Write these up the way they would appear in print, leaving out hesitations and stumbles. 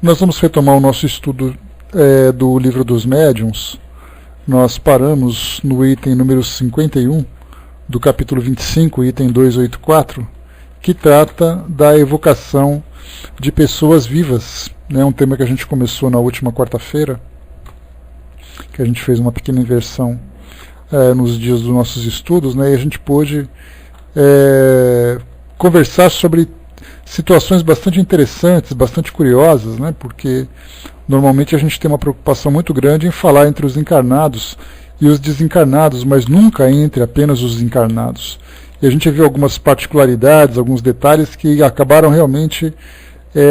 Nós vamos retomar o nosso estudo do Livro dos Médiuns. Nós paramos no item número 51 do capítulo 25, item 284, que trata da evocação de pessoas vivas. É um tema que a gente começou na última quarta-feira, que a gente fez uma pequena inversão nos dias dos nossos estudos, né, e a gente pôde conversar sobre situações bastante interessantes, bastante curiosas, né, porque normalmente a gente tem uma preocupação muito grande em falar entre os encarnados e os desencarnados, mas nunca entre apenas os encarnados. E a gente viu algumas particularidades, alguns detalhes que acabaram realmente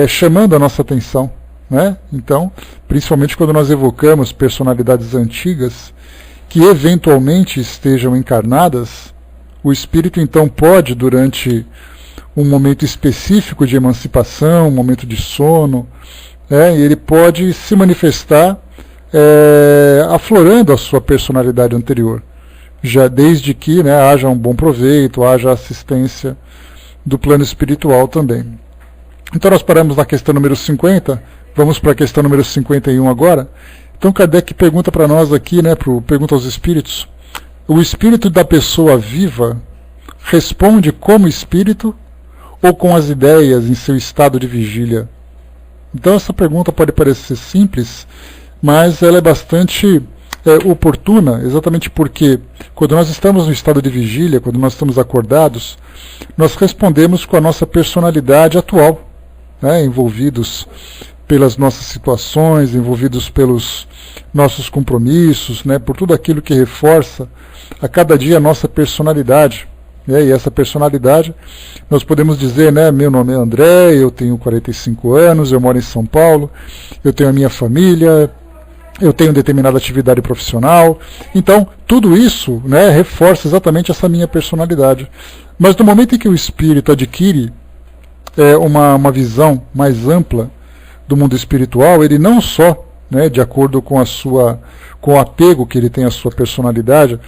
chamando a nossa atenção, né? Então, principalmente quando nós evocamos personalidades antigas que eventualmente estejam encarnadas, o espírito então pode, durante um momento específico de emancipação, um momento de sono, ele pode se manifestar aflorando a sua personalidade anterior, já desde que haja um bom proveito, haja assistência do plano espiritual também. Então nós paramos na questão número 50, vamos para a questão número 51 agora. Então Kardec pergunta para nós aqui, pergunta aos espíritos: o espírito da pessoa viva responde como espírito ou com as ideias em seu estado de vigília? Então essa pergunta pode parecer simples, mas ela é bastante oportuna, exatamente porque quando nós estamos no estado de vigília, quando nós estamos acordados, nós respondemos com a nossa personalidade atual, envolvidos pelas nossas situações, envolvidos pelos nossos compromissos, por tudo aquilo que reforça a cada dia a nossa personalidade. E essa personalidade, nós podemos dizer, meu nome é André, eu tenho 45 anos, eu moro em São Paulo, eu tenho a minha família, eu tenho determinada atividade profissional. Então, tudo isso reforça exatamente essa minha personalidade. Mas no momento em que o espírito adquire uma visão mais ampla do mundo espiritual, ele não só, de acordo com com o apego que ele tem à sua personalidade,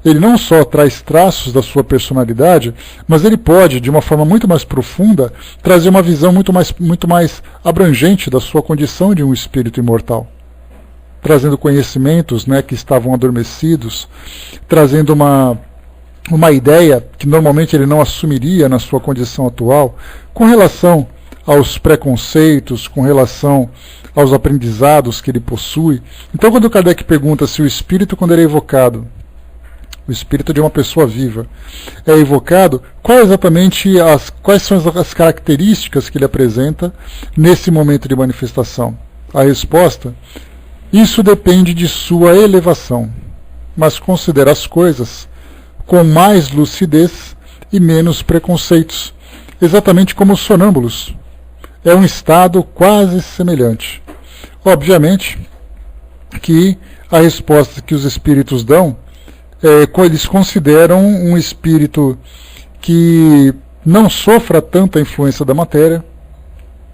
ele não só traz traços da sua personalidade, mas ele pode, de uma forma muito mais profunda, trazer uma visão muito mais abrangente da sua condição de um espírito imortal, trazendo conhecimentos que estavam adormecidos, trazendo uma ideia que normalmente ele não assumiria na sua condição atual, com relação aos preconceitos, com relação aos aprendizados que ele possui. Então, quando Kardec pergunta se o espírito, quando ele é evocado, o espírito de uma pessoa viva, é evocado, quais são as características que ele apresenta nesse momento de manifestação? A resposta: isso depende de sua elevação, mas considera as coisas com mais lucidez e menos preconceitos, exatamente como os sonâmbulos. É um estado quase semelhante. Obviamente que a resposta que os espíritos dão, eles consideram um espírito que não sofra tanta influência da matéria,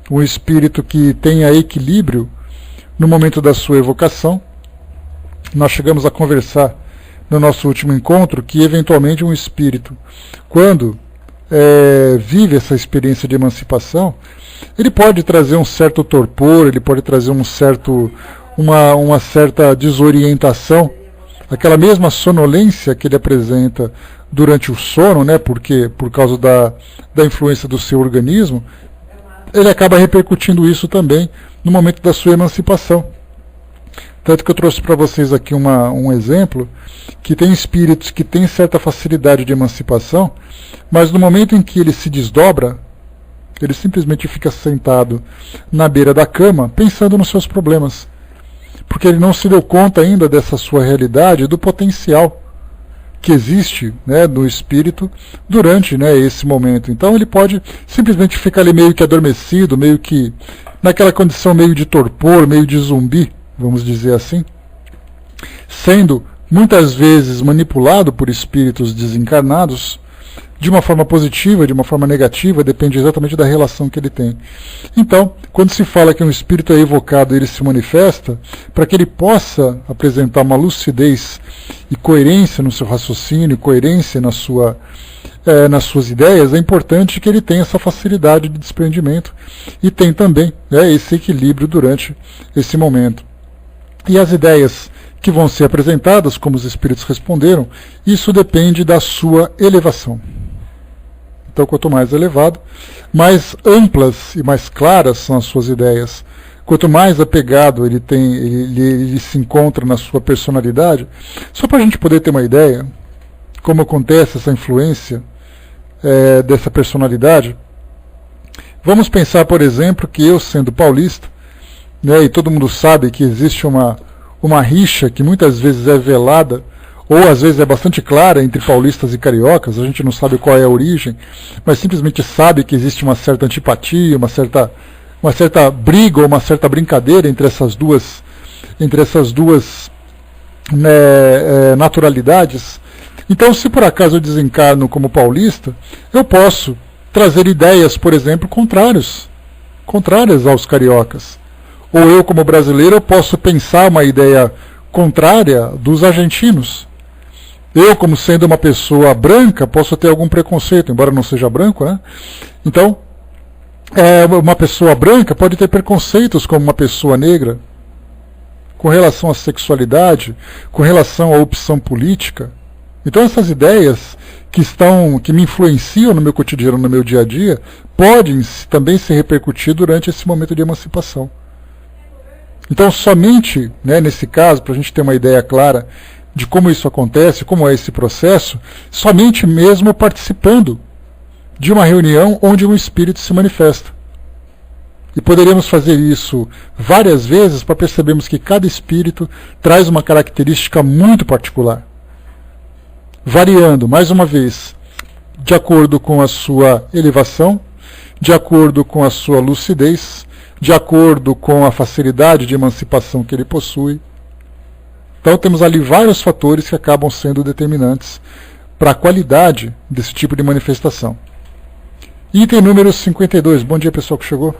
um espírito que tenha equilíbrio no momento da sua evocação. Nós chegamos a conversar no nosso último encontro que, eventualmente, um espírito, quando vive essa experiência de emancipação, ele pode trazer um certo torpor, ele pode trazer uma certa desorientação, aquela mesma sonolência que ele apresenta durante o sono, porque por causa da influência do seu organismo, ele acaba repercutindo isso também no momento da sua emancipação. Tanto que eu trouxe para vocês aqui um exemplo, que tem espíritos que têm certa facilidade de emancipação, mas no momento em que ele se desdobra, ele simplesmente fica sentado na beira da cama, pensando nos seus problemas, porque ele não se deu conta ainda dessa sua realidade, do potencial que existe no espírito durante esse momento. Então ele pode simplesmente ficar ali meio que adormecido, meio que naquela condição meio de torpor, meio de zumbi, vamos dizer assim, sendo muitas vezes manipulado por espíritos desencarnados, de uma forma positiva, de uma forma negativa, depende exatamente da relação que ele tem. Então, quando se fala que um espírito é evocado e ele se manifesta, para que ele possa apresentar uma lucidez e coerência no seu raciocínio, coerência na sua nas suas ideias, é importante que ele tenha essa facilidade de desprendimento e tem também esse equilíbrio durante esse momento. E as ideias que vão ser apresentadas, como os espíritos responderam, isso depende da sua elevação. Então, quanto mais elevado, mais amplas e mais claras são as suas ideias. Quanto mais apegado ele se encontra na sua personalidade, só para a gente poder ter uma ideia como acontece essa influência dessa personalidade, vamos pensar, por exemplo, que eu, sendo paulista, e todo mundo sabe que existe uma rixa que muitas vezes é velada, ou às vezes é bastante clara entre paulistas e cariocas, a gente não sabe qual é a origem, mas simplesmente sabe que existe uma certa antipatia, uma certa briga ou uma certa brincadeira entre essas duas naturalidades. Então, se por acaso eu desencarno como paulista, eu posso trazer ideias, por exemplo, contrárias aos cariocas. Ou eu, como brasileiro, eu posso pensar uma ideia contrária dos argentinos. Eu, como sendo uma pessoa branca, posso ter algum preconceito, embora não seja branco, né? Então, uma pessoa branca pode ter preconceitos como uma pessoa negra, com relação à sexualidade, com relação à opção política. Então essas ideias que me influenciam no meu cotidiano, no meu dia a dia, podem também se repercutir durante esse momento de emancipação. Então somente, nesse caso, para a gente ter uma ideia clara de como isso acontece, como é esse processo, somente mesmo participando de uma reunião onde um espírito se manifesta. E poderíamos fazer isso várias vezes para percebermos que cada espírito traz uma característica muito particular, variando, mais uma vez, de acordo com a sua elevação, de acordo com a sua lucidez, de acordo com a facilidade de emancipação que ele possui. Então temos ali vários fatores que acabam sendo determinantes para a qualidade desse tipo de manifestação. Item número 52. Bom dia, pessoal que chegou.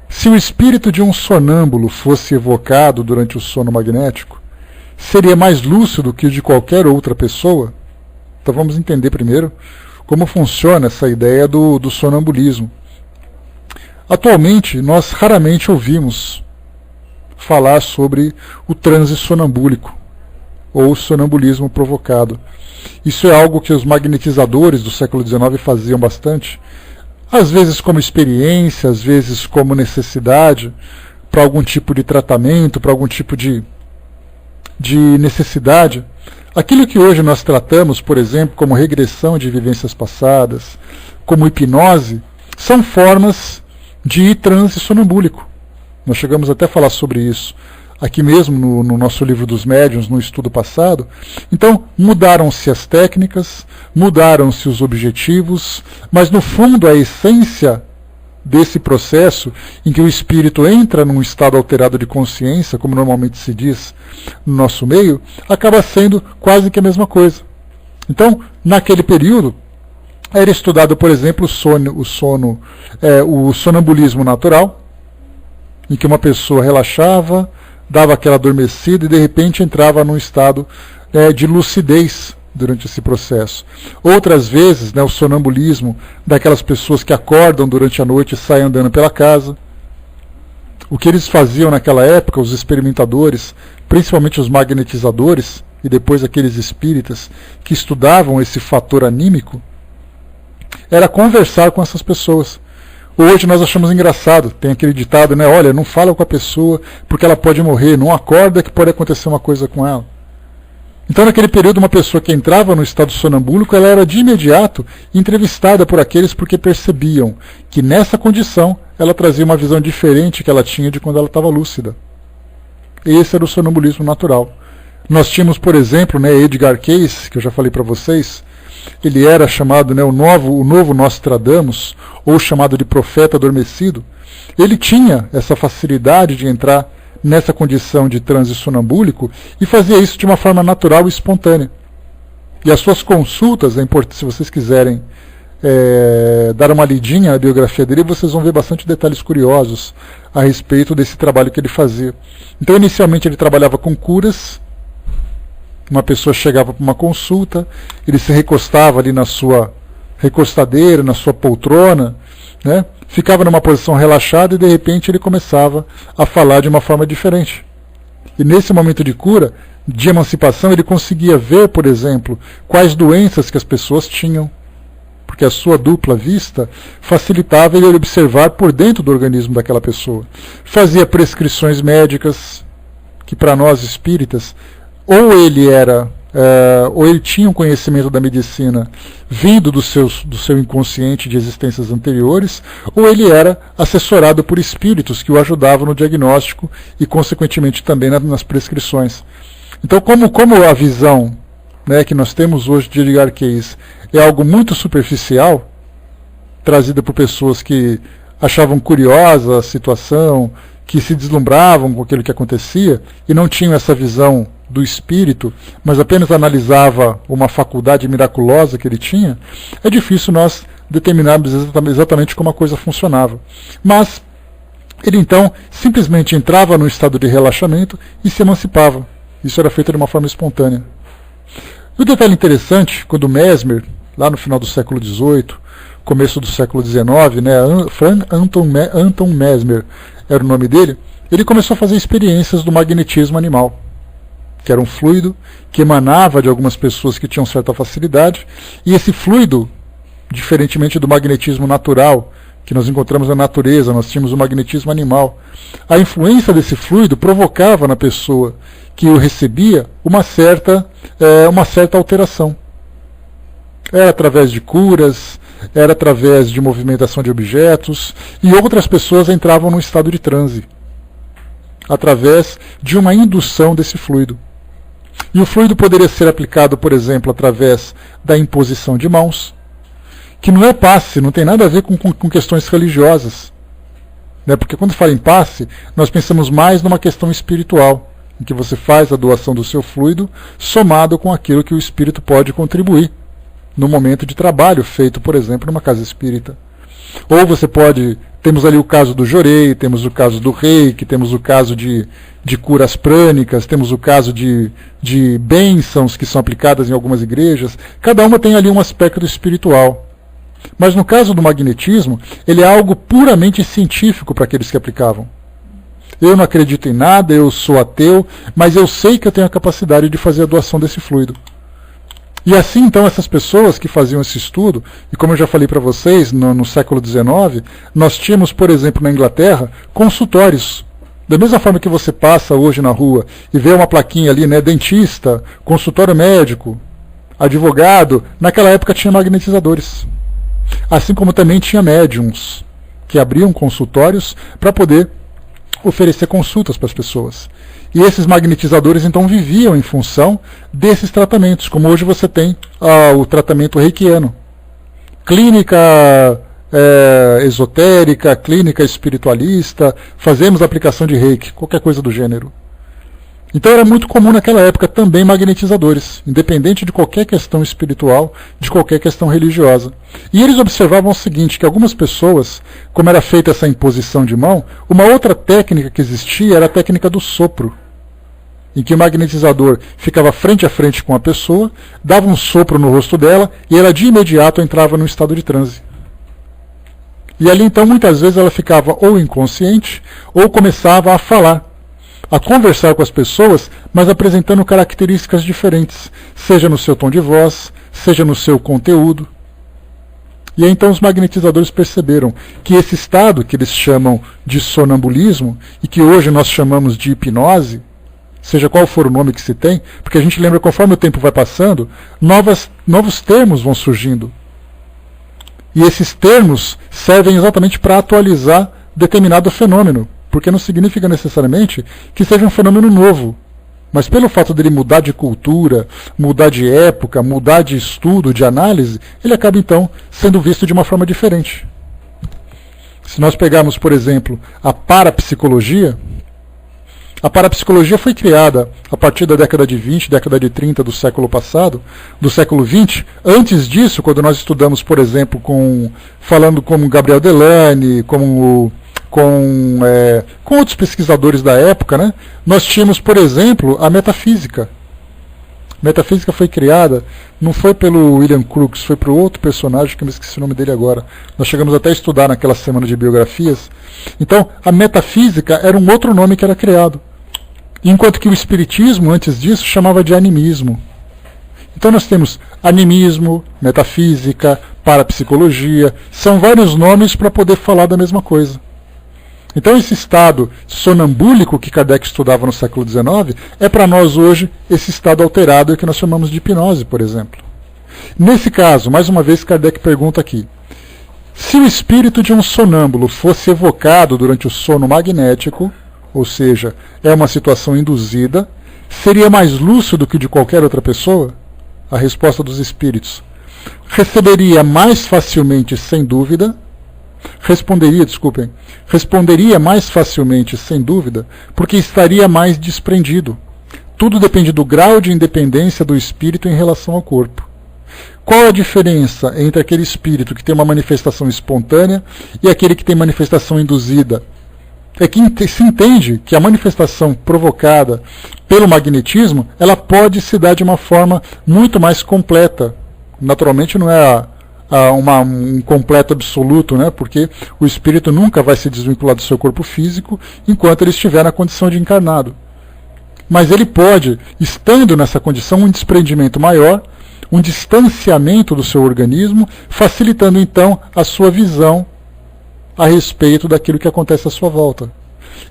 Se o espírito de um sonâmbulo fosse evocado durante o sono magnético, seria mais lúcido que o de qualquer outra pessoa? Então vamos entender primeiro como funciona essa ideia do sonambulismo. Atualmente, nós raramente ouvimos falar sobre o transe sonambúlico ou sonambulismo provocado. Isso é algo que os magnetizadores do século XIX faziam bastante, às vezes como experiência, às vezes como necessidade, para algum tipo de tratamento, para algum tipo de necessidade. Aquilo que hoje nós tratamos, por exemplo, como regressão de vivências passadas, como hipnose, são formas de transe sonambúlico. Nós chegamos até a falar sobre isso aqui mesmo no nosso livro dos médiuns, no estudo passado. Então, mudaram-se as técnicas, mudaram-se os objetivos, mas no fundo a essência desse processo em que o espírito entra num estado alterado de consciência, como normalmente se diz no nosso meio, acaba sendo quase que a mesma coisa. Então, naquele período, era estudado, por exemplo, o sonambulismo natural, em que uma pessoa relaxava, dava aquela adormecida e de repente entrava num estado de lucidez durante esse processo. Outras vezes, o sonambulismo daquelas pessoas que acordam durante a noite e saem andando pela casa. O que eles faziam naquela época, os experimentadores, principalmente os magnetizadores e depois aqueles espíritas que estudavam esse fator anímico, era conversar com essas pessoas. Hoje nós achamos engraçado, tem aquele ditado, olha, não fala com a pessoa porque ela pode morrer, não acorda que pode acontecer uma coisa com ela. Então naquele período uma pessoa que entrava no estado sonambúlico, ela era de imediato entrevistada por aqueles porque percebiam que nessa condição ela trazia uma visão diferente que ela tinha de quando ela estava lúcida. Esse era o sonambulismo natural. Nós tínhamos, por exemplo, Edgar Cayce, que eu já falei para vocês. Ele era chamado o novo Nostradamus, ou chamado de profeta adormecido. Ele tinha essa facilidade de entrar nessa condição de transe sonambúlico e fazia isso de uma forma natural e espontânea. E as suas consultas, é importante, se vocês quiserem dar uma lidinha na biografia dele, vocês vão ver bastante detalhes curiosos a respeito desse trabalho que ele fazia. Então, inicialmente, ele trabalhava com curas, Uma pessoa chegava para uma consulta, ele se recostava ali na sua recostadeira, na sua poltrona, né? Ficava numa posição relaxada e de repente ele começava a falar de uma forma diferente. E nesse momento de cura, de emancipação, ele conseguia ver, por exemplo, quais doenças que as pessoas tinham, porque a sua dupla vista facilitava ele observar por dentro do organismo daquela pessoa. Fazia prescrições médicas, que para nós espíritas, ou ele tinha um conhecimento da medicina vindo do seu inconsciente de existências anteriores, ou ele era assessorado por espíritos que o ajudavam no diagnóstico e, consequentemente, também nas prescrições. Então, como a visão, né, que nós temos hoje de Edgar Cayce é algo muito superficial, trazida por pessoas que achavam curiosa a situação, que se deslumbravam com aquilo que acontecia e não tinham essa visão do espírito, mas apenas analisava uma faculdade miraculosa que ele tinha, é difícil nós determinarmos exatamente como a coisa funcionava. Mas ele então simplesmente entrava no estado de relaxamento e se emancipava. Isso era feito de uma forma espontânea. E o detalhe interessante, quando Mesmer, lá no final do século XVIII, começo do século XIX, né, Frank Anton Mesmer era o nome dele, ele começou a fazer experiências do magnetismo animal, que era um fluido que emanava de algumas pessoas que tinham certa facilidade, e esse fluido, diferentemente do magnetismo natural, que nós encontramos na natureza, nós tínhamos o magnetismo animal. A influência desse fluido provocava na pessoa que o recebia uma certa alteração. Era através de curas, era através de movimentação de objetos, e outras pessoas entravam num estado de transe, através de uma indução desse fluido. E o fluido poderia ser aplicado, por exemplo, através da imposição de mãos, que não é passe, não tem nada a ver com questões religiosas. Né? Porque quando fala em passe, nós pensamos mais numa questão espiritual, em que você faz a doação do seu fluido, somado com aquilo que o espírito pode contribuir, no momento de trabalho feito, por exemplo, numa casa espírita. Ou você pode... Temos ali o caso do Jorei, temos o caso do Reiki, temos o caso de curas prânicas, temos o caso de bênçãos que são aplicadas em algumas igrejas. Cada uma tem ali um aspecto espiritual. Mas no caso do magnetismo, ele é algo puramente científico para aqueles que aplicavam. Eu não acredito em nada, eu sou ateu, mas eu sei que eu tenho a capacidade de fazer a doação desse fluido. E assim, então, essas pessoas que faziam esse estudo, e como eu já falei para vocês, no século XIX, nós tínhamos, por exemplo, na Inglaterra, consultórios. Da mesma forma que você passa hoje na rua e vê uma plaquinha ali, né, dentista, consultório médico, advogado, naquela época tinha magnetizadores. Assim como também tinha médiums, que abriam consultórios para poder oferecer consultas para as pessoas. E esses magnetizadores então viviam em função desses tratamentos, como hoje você tem o tratamento reikiano. Clínica esotérica, clínica espiritualista, fazemos aplicação de reiki, qualquer coisa do gênero. Então era muito comum naquela época também magnetizadores, independente de qualquer questão espiritual, de qualquer questão religiosa. E eles observavam o seguinte, que algumas pessoas, como era feita essa imposição de mão, uma outra técnica que existia era a técnica do sopro, em que o magnetizador ficava frente a frente com a pessoa, dava um sopro no rosto dela e ela de imediato entrava num estado de transe. E ali então muitas vezes ela ficava ou inconsciente ou começava a falar, a conversar com as pessoas, mas apresentando características diferentes, seja no seu tom de voz, seja no seu conteúdo. E aí então os magnetizadores perceberam que esse estado que eles chamam de sonambulismo, e que hoje nós chamamos de hipnose, seja qual for o nome que se tem, porque a gente lembra que conforme o tempo vai passando, novos termos vão surgindo. E esses termos servem exatamente para atualizar determinado fenômeno, porque não significa necessariamente que seja um fenômeno novo. Mas pelo fato dele mudar de cultura, mudar de época, mudar de estudo, de análise, ele acaba então sendo visto de uma forma diferente. Se nós pegarmos, por exemplo, a parapsicologia foi criada a partir da década de 20, década de 30 do século passado, do século 20. Antes disso, quando nós estudamos, por exemplo, falando como Gabriel Delane, com outros pesquisadores da época, né, nós tínhamos, por exemplo, a metafísica. Metafísica foi criada, não foi pelo William Crookes, foi para outro personagem, que eu me esqueci o nome dele agora. Nós chegamos até a estudar naquela semana de biografias. Então, a metafísica era um outro nome que era criado. Enquanto que o espiritismo, antes disso, chamava de animismo. Então nós temos animismo, metafísica, parapsicologia, são vários nomes para poder falar da mesma coisa. Então esse estado sonambúlico que Kardec estudava no século XIX é para nós hoje esse estado alterado que nós chamamos de hipnose, por exemplo. Nesse caso, mais uma vez, Kardec pergunta aqui: se o espírito de um sonâmbulo fosse evocado durante o sono magnético, ou seja, é uma situação induzida, seria mais lúcido que o de qualquer outra pessoa? A resposta dos espíritos: receberia mais facilmente, sem dúvida. Responderia mais facilmente, sem dúvida, porque estaria mais desprendido. Tudo depende do grau de independência do espírito em relação ao corpo. Qual a diferença entre aquele espírito que tem uma manifestação espontânea e aquele que tem manifestação induzida? É que se entende que a manifestação provocada pelo magnetismo, ela pode se dar de uma forma muito mais completa. Naturalmente não é um completo absoluto, né? Porque o espírito nunca vai se desvincular do seu corpo físico enquanto ele estiver na condição de encarnado. Mas ele pode, estando nessa condição, um desprendimento maior, um distanciamento do seu organismo, facilitando então a sua visão a respeito daquilo que acontece à sua volta.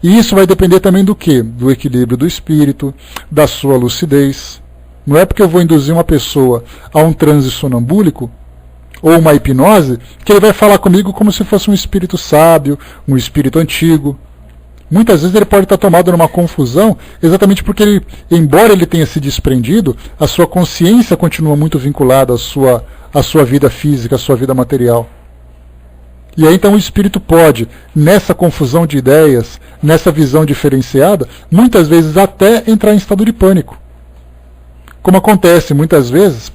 E isso vai depender também do quê? Do equilíbrio do espírito, da sua lucidez. Não é porque eu vou induzir uma pessoa a um transe sonambúlico ou uma hipnose que ele vai falar comigo como se fosse um espírito sábio, um espírito antigo. Muitas vezes ele pode estar tomado numa confusão exatamente porque ele, embora ele tenha se desprendido, a sua consciência continua muito vinculada à sua vida física, à sua vida material. E aí então o espírito pode, nessa confusão de ideias, nessa visão diferenciada, muitas vezes até entrar em estado de pânico. Como acontece muitas vezes,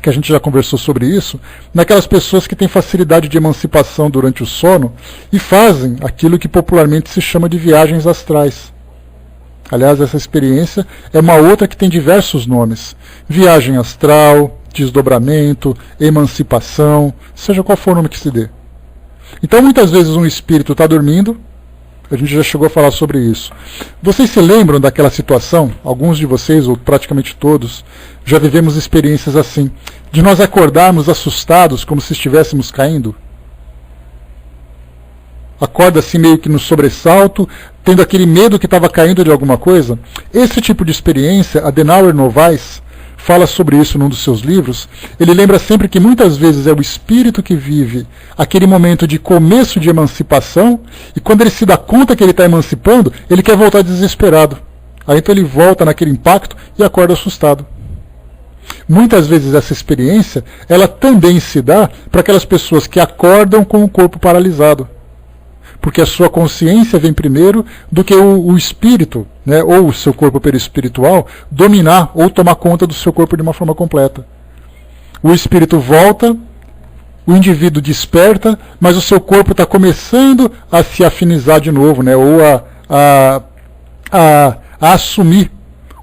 que a gente já conversou sobre isso, naquelas pessoas que têm facilidade de emancipação durante o sono e fazem aquilo que popularmente se chama de viagens astrais. Aliás, essa experiência é uma outra que tem diversos nomes. Viagem astral, desdobramento, emancipação, seja qual for o nome que se dê. Então, muitas vezes um espírito está dormindo, a gente já chegou a falar sobre isso. Vocês se lembram daquela situação? Alguns de vocês, ou praticamente todos, já vivemos experiências assim, de nós acordarmos assustados como se estivéssemos caindo? Acorda assim meio que no sobressalto, tendo aquele medo que estava caindo de alguma coisa? Esse tipo de experiência, Adenauer Novaes fala sobre isso num dos seus livros. Ele lembra sempre que muitas vezes é o espírito que vive aquele momento de começo de emancipação, e quando ele se dá conta que ele está emancipando, ele quer voltar desesperado. Aí então ele volta naquele impacto e acorda assustado. Muitas vezes essa experiência, ela também se dá para aquelas pessoas que acordam com o corpo paralisado. Porque a sua consciência vem primeiro do que o espírito, né, ou o seu corpo perispiritual, dominar ou tomar conta do seu corpo de uma forma completa. O espírito volta, o indivíduo desperta, mas o seu corpo está começando a se afinizar de novo, né, ou a assumir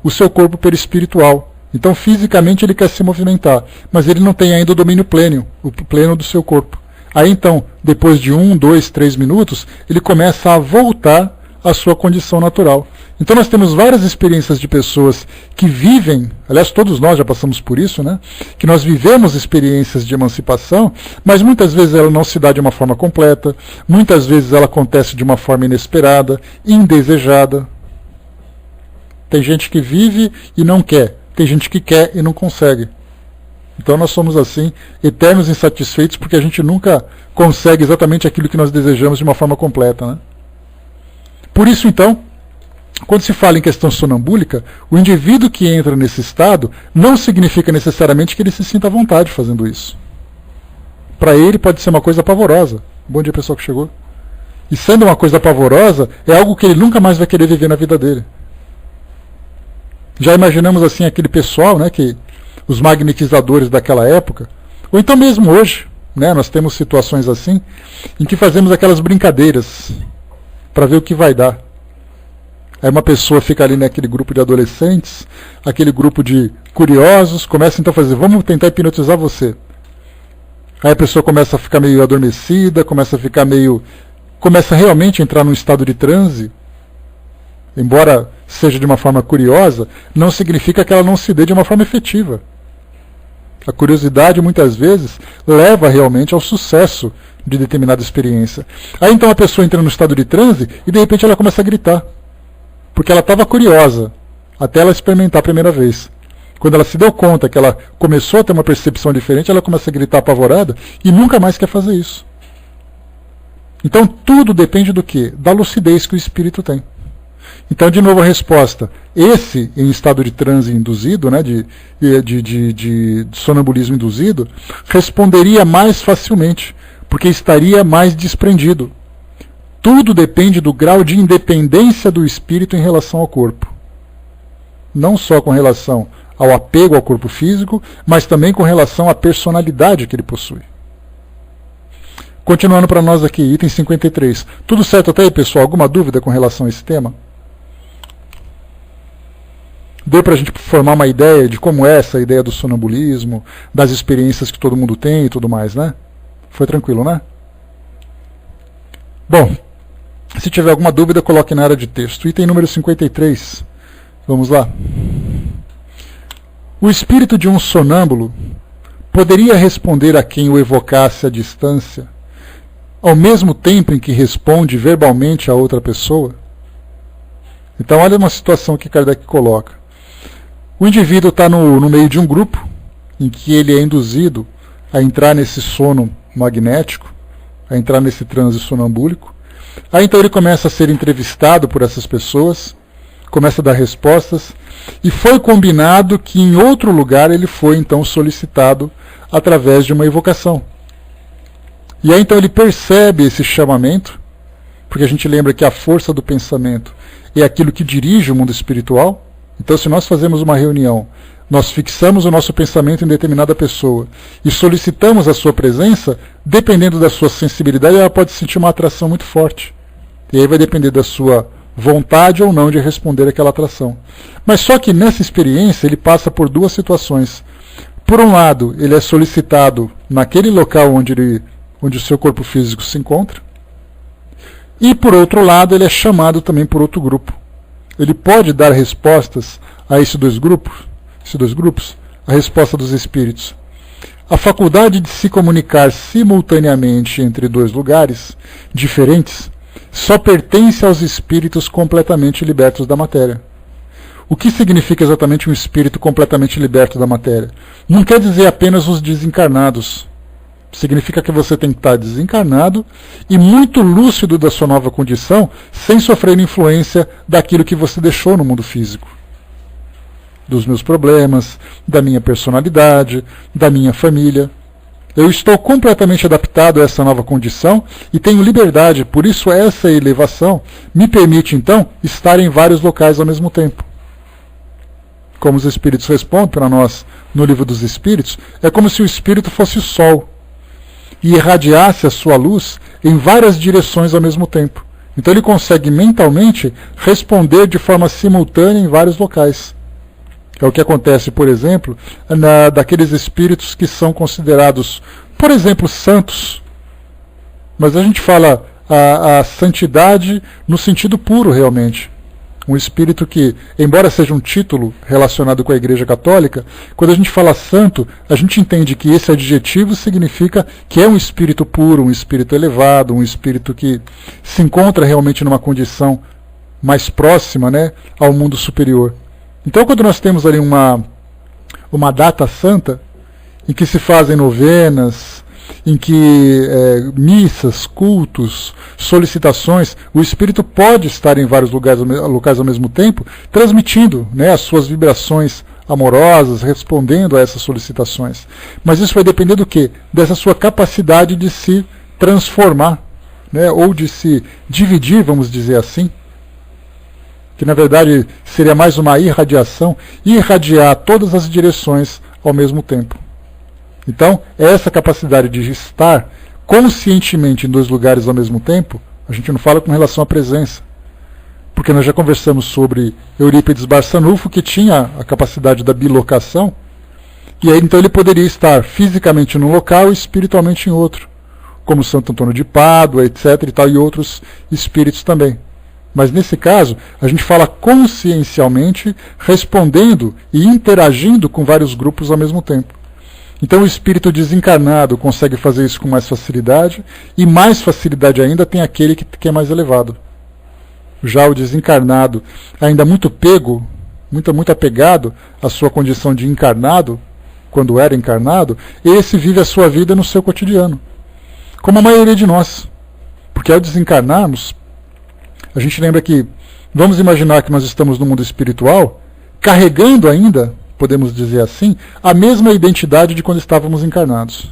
o seu corpo perispiritual. Então, fisicamente, ele quer se movimentar, mas ele não tem ainda o domínio pleno, o pleno do seu corpo. Aí então, depois de 1, 2, 3 minutos, ele começa a voltar à sua condição natural. Então nós temos várias experiências de pessoas que vivem, aliás todos nós já passamos por isso, né? Que nós vivemos experiências de emancipação, mas muitas vezes ela não se dá de uma forma completa, muitas vezes ela acontece de uma forma inesperada, indesejada. Tem gente que vive e não quer, tem gente que quer e não consegue. Então nós somos assim, eternos insatisfeitos, porque a gente nunca consegue exatamente aquilo que nós desejamos de uma forma completa, né? Por isso então, quando se fala em questão sonambúlica, o indivíduo que entra nesse estado não significa necessariamente que ele se sinta à vontade fazendo isso. Para ele pode ser uma coisa pavorosa. Bom dia, pessoal que chegou. E sendo uma coisa pavorosa, é algo que ele nunca mais vai querer viver na vida dele. Já imaginamos assim aquele pessoal, né, que os magnetizadores daquela época, ou então mesmo hoje, né, nós temos situações assim, em que fazemos aquelas brincadeiras para ver o que vai dar. Aí uma pessoa fica ali naquele grupo de adolescentes, aquele grupo de curiosos, começa então a fazer, vamos tentar hipnotizar você. Aí a pessoa começa a ficar meio adormecida, começa realmente a entrar num estado de transe, embora seja de uma forma curiosa, não significa que ela não se dê de uma forma efetiva. A curiosidade, muitas vezes, leva realmente ao sucesso de determinada experiência. Aí então a pessoa entra no estado de transe e de repente ela começa a gritar. Porque ela estava curiosa, até ela experimentar a primeira vez. Quando ela se deu conta que ela começou a ter uma percepção diferente, ela começa a gritar apavorada e nunca mais quer fazer isso. Então tudo depende do quê? Da lucidez que o espírito tem. Então, de novo, a resposta. Esse, em estado de transe induzido, né, de sonambulismo induzido, responderia mais facilmente, porque estaria mais desprendido. Tudo depende do grau de independência do espírito em relação ao corpo. Não só com relação ao apego ao corpo físico, mas também com relação à personalidade que ele possui. Continuando para nós aqui, item 53. Tudo certo até aí, pessoal? Alguma dúvida com relação a esse tema? Deu para a gente formar uma ideia de como é essa ideia do sonambulismo, das experiências que todo mundo tem e tudo mais, né? Foi tranquilo, né? Bom, se tiver alguma dúvida, coloque na área de texto. Item número 53. Vamos lá. O espírito de um sonâmbulo poderia responder a quem o evocasse à distância, ao mesmo tempo em que responde verbalmente a outra pessoa? Então, olha uma situação que Kardec coloca. O indivíduo está no meio de um grupo em que ele é induzido a entrar nesse sono magnético, a entrar nesse transe sonambúlico. Aí então ele começa a ser entrevistado por essas pessoas, começa a dar respostas, e foi combinado que em outro lugar ele foi então solicitado através de uma evocação. E aí então ele percebe esse chamamento, porque a gente lembra que a força do pensamento é aquilo que dirige o mundo espiritual. Então, se nós fazemos uma reunião, nós fixamos o nosso pensamento em determinada pessoa e solicitamos a sua presença, dependendo da sua sensibilidade, ela pode sentir uma atração muito forte. E aí vai depender da sua vontade ou não de responder àquela atração. Mas só que nessa experiência ele passa por duas situações. Por um lado, ele é solicitado naquele local onde o seu corpo físico se encontra. E por outro lado, ele é chamado também por outro grupo. Ele pode dar respostas a esses dois grupos, a resposta dos espíritos. A faculdade de se comunicar simultaneamente entre dois lugares diferentes só pertence aos espíritos completamente libertos da matéria. O que significa exatamente um espírito completamente liberto da matéria? Não quer dizer apenas os desencarnados. Significa que você tem que estar desencarnado e muito lúcido da sua nova condição, sem sofrer influência daquilo que você deixou no mundo físico. Dos meus problemas, da minha personalidade, da minha família. Eu estou completamente adaptado a essa nova condição e tenho liberdade, por isso essa elevação me permite então estar em vários locais ao mesmo tempo. Como os espíritos respondem para nós no Livro dos Espíritos, é como se o espírito fosse o sol e irradiasse a sua luz em várias direções ao mesmo tempo. Então ele consegue mentalmente responder de forma simultânea em vários locais. É o que acontece, por exemplo, daqueles espíritos que são considerados, por exemplo, santos. Mas a gente fala a santidade no sentido puro, realmente. Um espírito que, embora seja um título relacionado com a Igreja Católica, quando a gente fala santo, a gente entende que esse adjetivo significa que é um espírito puro, um espírito elevado, um espírito que se encontra realmente numa condição mais próxima, né, ao mundo superior. Então, quando nós temos ali uma data santa, em que se fazem novenas, em que missas, cultos, solicitações, o espírito pode estar em vários locais ao mesmo tempo, transmitindo, né, as suas vibrações amorosas, respondendo a essas solicitações. Mas isso vai depender do quê? Dessa sua capacidade de se transformar, né, ou de se dividir, vamos dizer assim, que na verdade seria mais uma irradiação, irradiar todas as direções ao mesmo tempo. Então, essa capacidade de estar conscientemente em dois lugares ao mesmo tempo, a gente não fala com relação à presença. Porque nós já conversamos sobre Eurípides Barçanufo, que tinha a capacidade da bilocação, e aí então ele poderia estar fisicamente num local e espiritualmente em outro, como Santo Antônio de Pádua, etc. e tal, e outros espíritos também. Mas nesse caso, a gente fala consciencialmente, respondendo e interagindo com vários grupos ao mesmo tempo. Então o espírito desencarnado consegue fazer isso com mais facilidade, e mais facilidade ainda tem aquele que é mais elevado. Já o desencarnado, ainda muito pego, muito apegado à sua condição de encarnado, quando era encarnado, esse vive a sua vida no seu cotidiano, como a maioria de nós. Porque ao desencarnarmos, a gente lembra que, vamos imaginar que nós estamos no mundo espiritual, carregando ainda, podemos dizer assim, a mesma identidade de quando estávamos encarnados.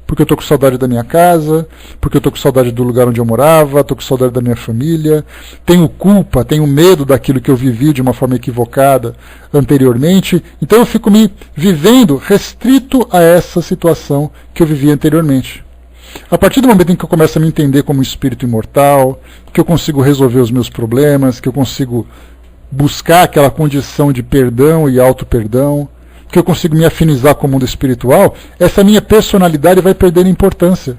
Porque eu estou com saudade da minha casa, porque eu estou com saudade do lugar onde eu morava, estou com saudade da minha família, tenho culpa, tenho medo daquilo que eu vivi de uma forma equivocada anteriormente, então eu fico me vivendo restrito a essa situação que eu vivi anteriormente. A partir do momento em que eu começo a me entender como um espírito imortal, que eu consigo resolver os meus problemas, que eu consigo buscar aquela condição de perdão e auto-perdão, que eu consigo me afinizar com o mundo espiritual, essa minha personalidade vai perder importância.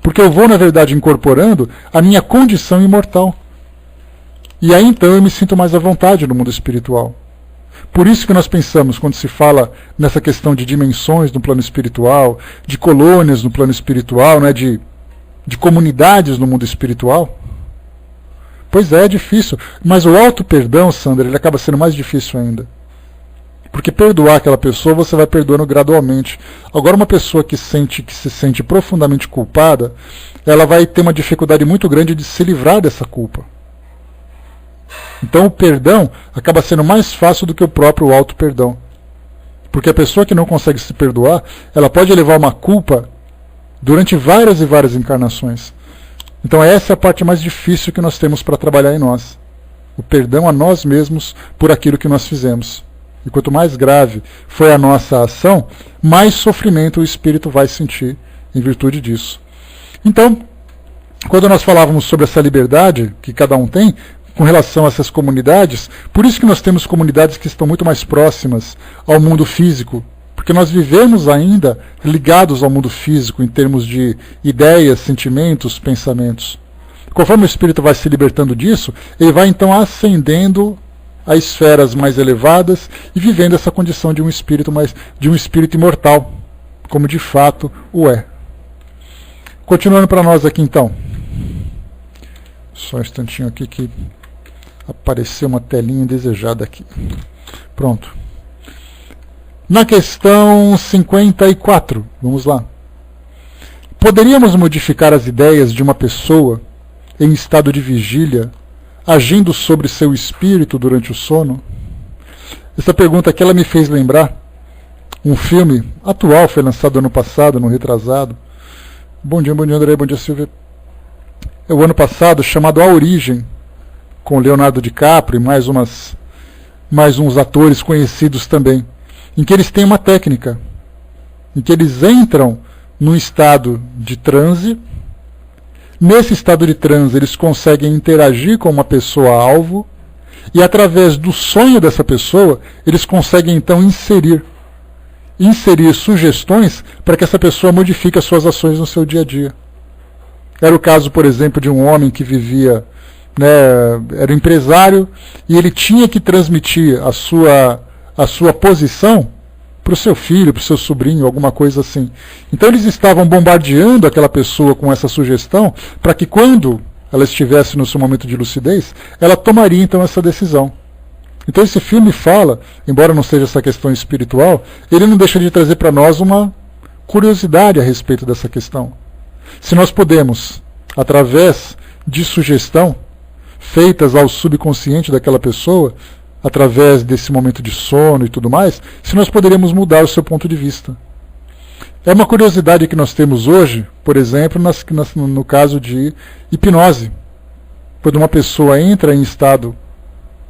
Porque eu vou, na verdade, incorporando a minha condição imortal. E aí então eu me sinto mais à vontade no mundo espiritual. Por isso que nós pensamos, quando se fala nessa questão de dimensões no plano espiritual, de colônias no plano espiritual, né, de comunidades no mundo espiritual. Pois é difícil. Mas o auto-perdão, Sandra, ele acaba sendo mais difícil ainda. Porque perdoar aquela pessoa, você vai perdoando gradualmente. Agora, uma pessoa que se sente profundamente culpada, ela vai ter uma dificuldade muito grande de se livrar dessa culpa. Então, o perdão acaba sendo mais fácil do que o próprio auto-perdão. Porque a pessoa que não consegue se perdoar, ela pode levar uma culpa durante várias e várias encarnações. Então, essa é a parte mais difícil que nós temos para trabalhar em nós. O perdão a nós mesmos por aquilo que nós fizemos. E quanto mais grave foi a nossa ação, mais sofrimento o espírito vai sentir em virtude disso. Então, quando nós falávamos sobre essa liberdade que cada um tem com relação a essas comunidades, por isso que nós temos comunidades que estão muito mais próximas ao mundo físico, porque nós vivemos ainda ligados ao mundo físico em termos de ideias, sentimentos, pensamentos. Conforme o espírito vai se libertando disso, ele vai então ascendendo a esferas mais elevadas e vivendo essa condição de um espírito imortal, como de fato o é. Continuando para nós aqui então. Só um instantinho aqui que apareceu uma telinha indesejada aqui. Pronto. Na questão 54, vamos lá. Poderíamos modificar as ideias de uma pessoa em estado de vigília, agindo sobre seu espírito durante o sono? Essa pergunta aqui ela me fez lembrar um filme atual, foi lançado ano passado, no retrasado. Bom dia André, bom dia Silvia. É o ano passado, chamado A Origem, com Leonardo DiCaprio e mais uns atores conhecidos também, em que eles têm uma técnica, em que eles entram num estado de transe. Nesse estado de transe, eles conseguem interagir com uma pessoa-alvo e, através do sonho dessa pessoa, eles conseguem, então, inserir sugestões para que essa pessoa modifique as suas ações no seu dia a dia. Era o caso, por exemplo, de um homem que vivia, era empresário, e ele tinha que transmitir a sua posição para o seu filho, para o seu sobrinho, alguma coisa assim. Então eles estavam bombardeando aquela pessoa com essa sugestão para que quando ela estivesse no seu momento de lucidez, ela tomaria então essa decisão. Então esse filme fala, embora não seja essa questão espiritual, ele não deixa de trazer para nós uma curiosidade a respeito dessa questão. Se nós podemos, através de sugestão, feitas ao subconsciente daquela pessoa, através desse momento de sono e tudo mais, se nós poderíamos mudar o seu ponto de vista. É uma curiosidade que nós temos hoje, por exemplo, no caso de hipnose. Quando uma pessoa entra em estado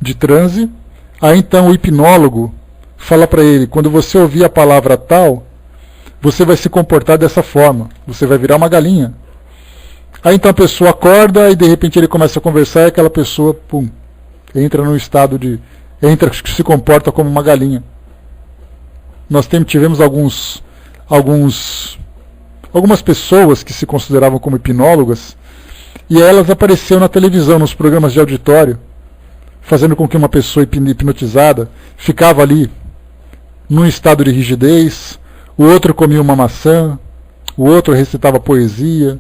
de transe, aí então o hipnólogo fala para ele, quando você ouvir a palavra tal, você vai se comportar dessa forma, você vai virar uma galinha. Aí então a pessoa acorda e de repente ele começa a conversar e aquela pessoa, pum, entra num estado de... se comporta como uma galinha. Nós tivemos algumas pessoas que se consideravam como hipnólogas e elas apareciam na televisão, nos programas de auditório, fazendo com que uma pessoa hipnotizada ficava ali num estado de rigidez, o outro comia uma maçã, o outro recitava poesia,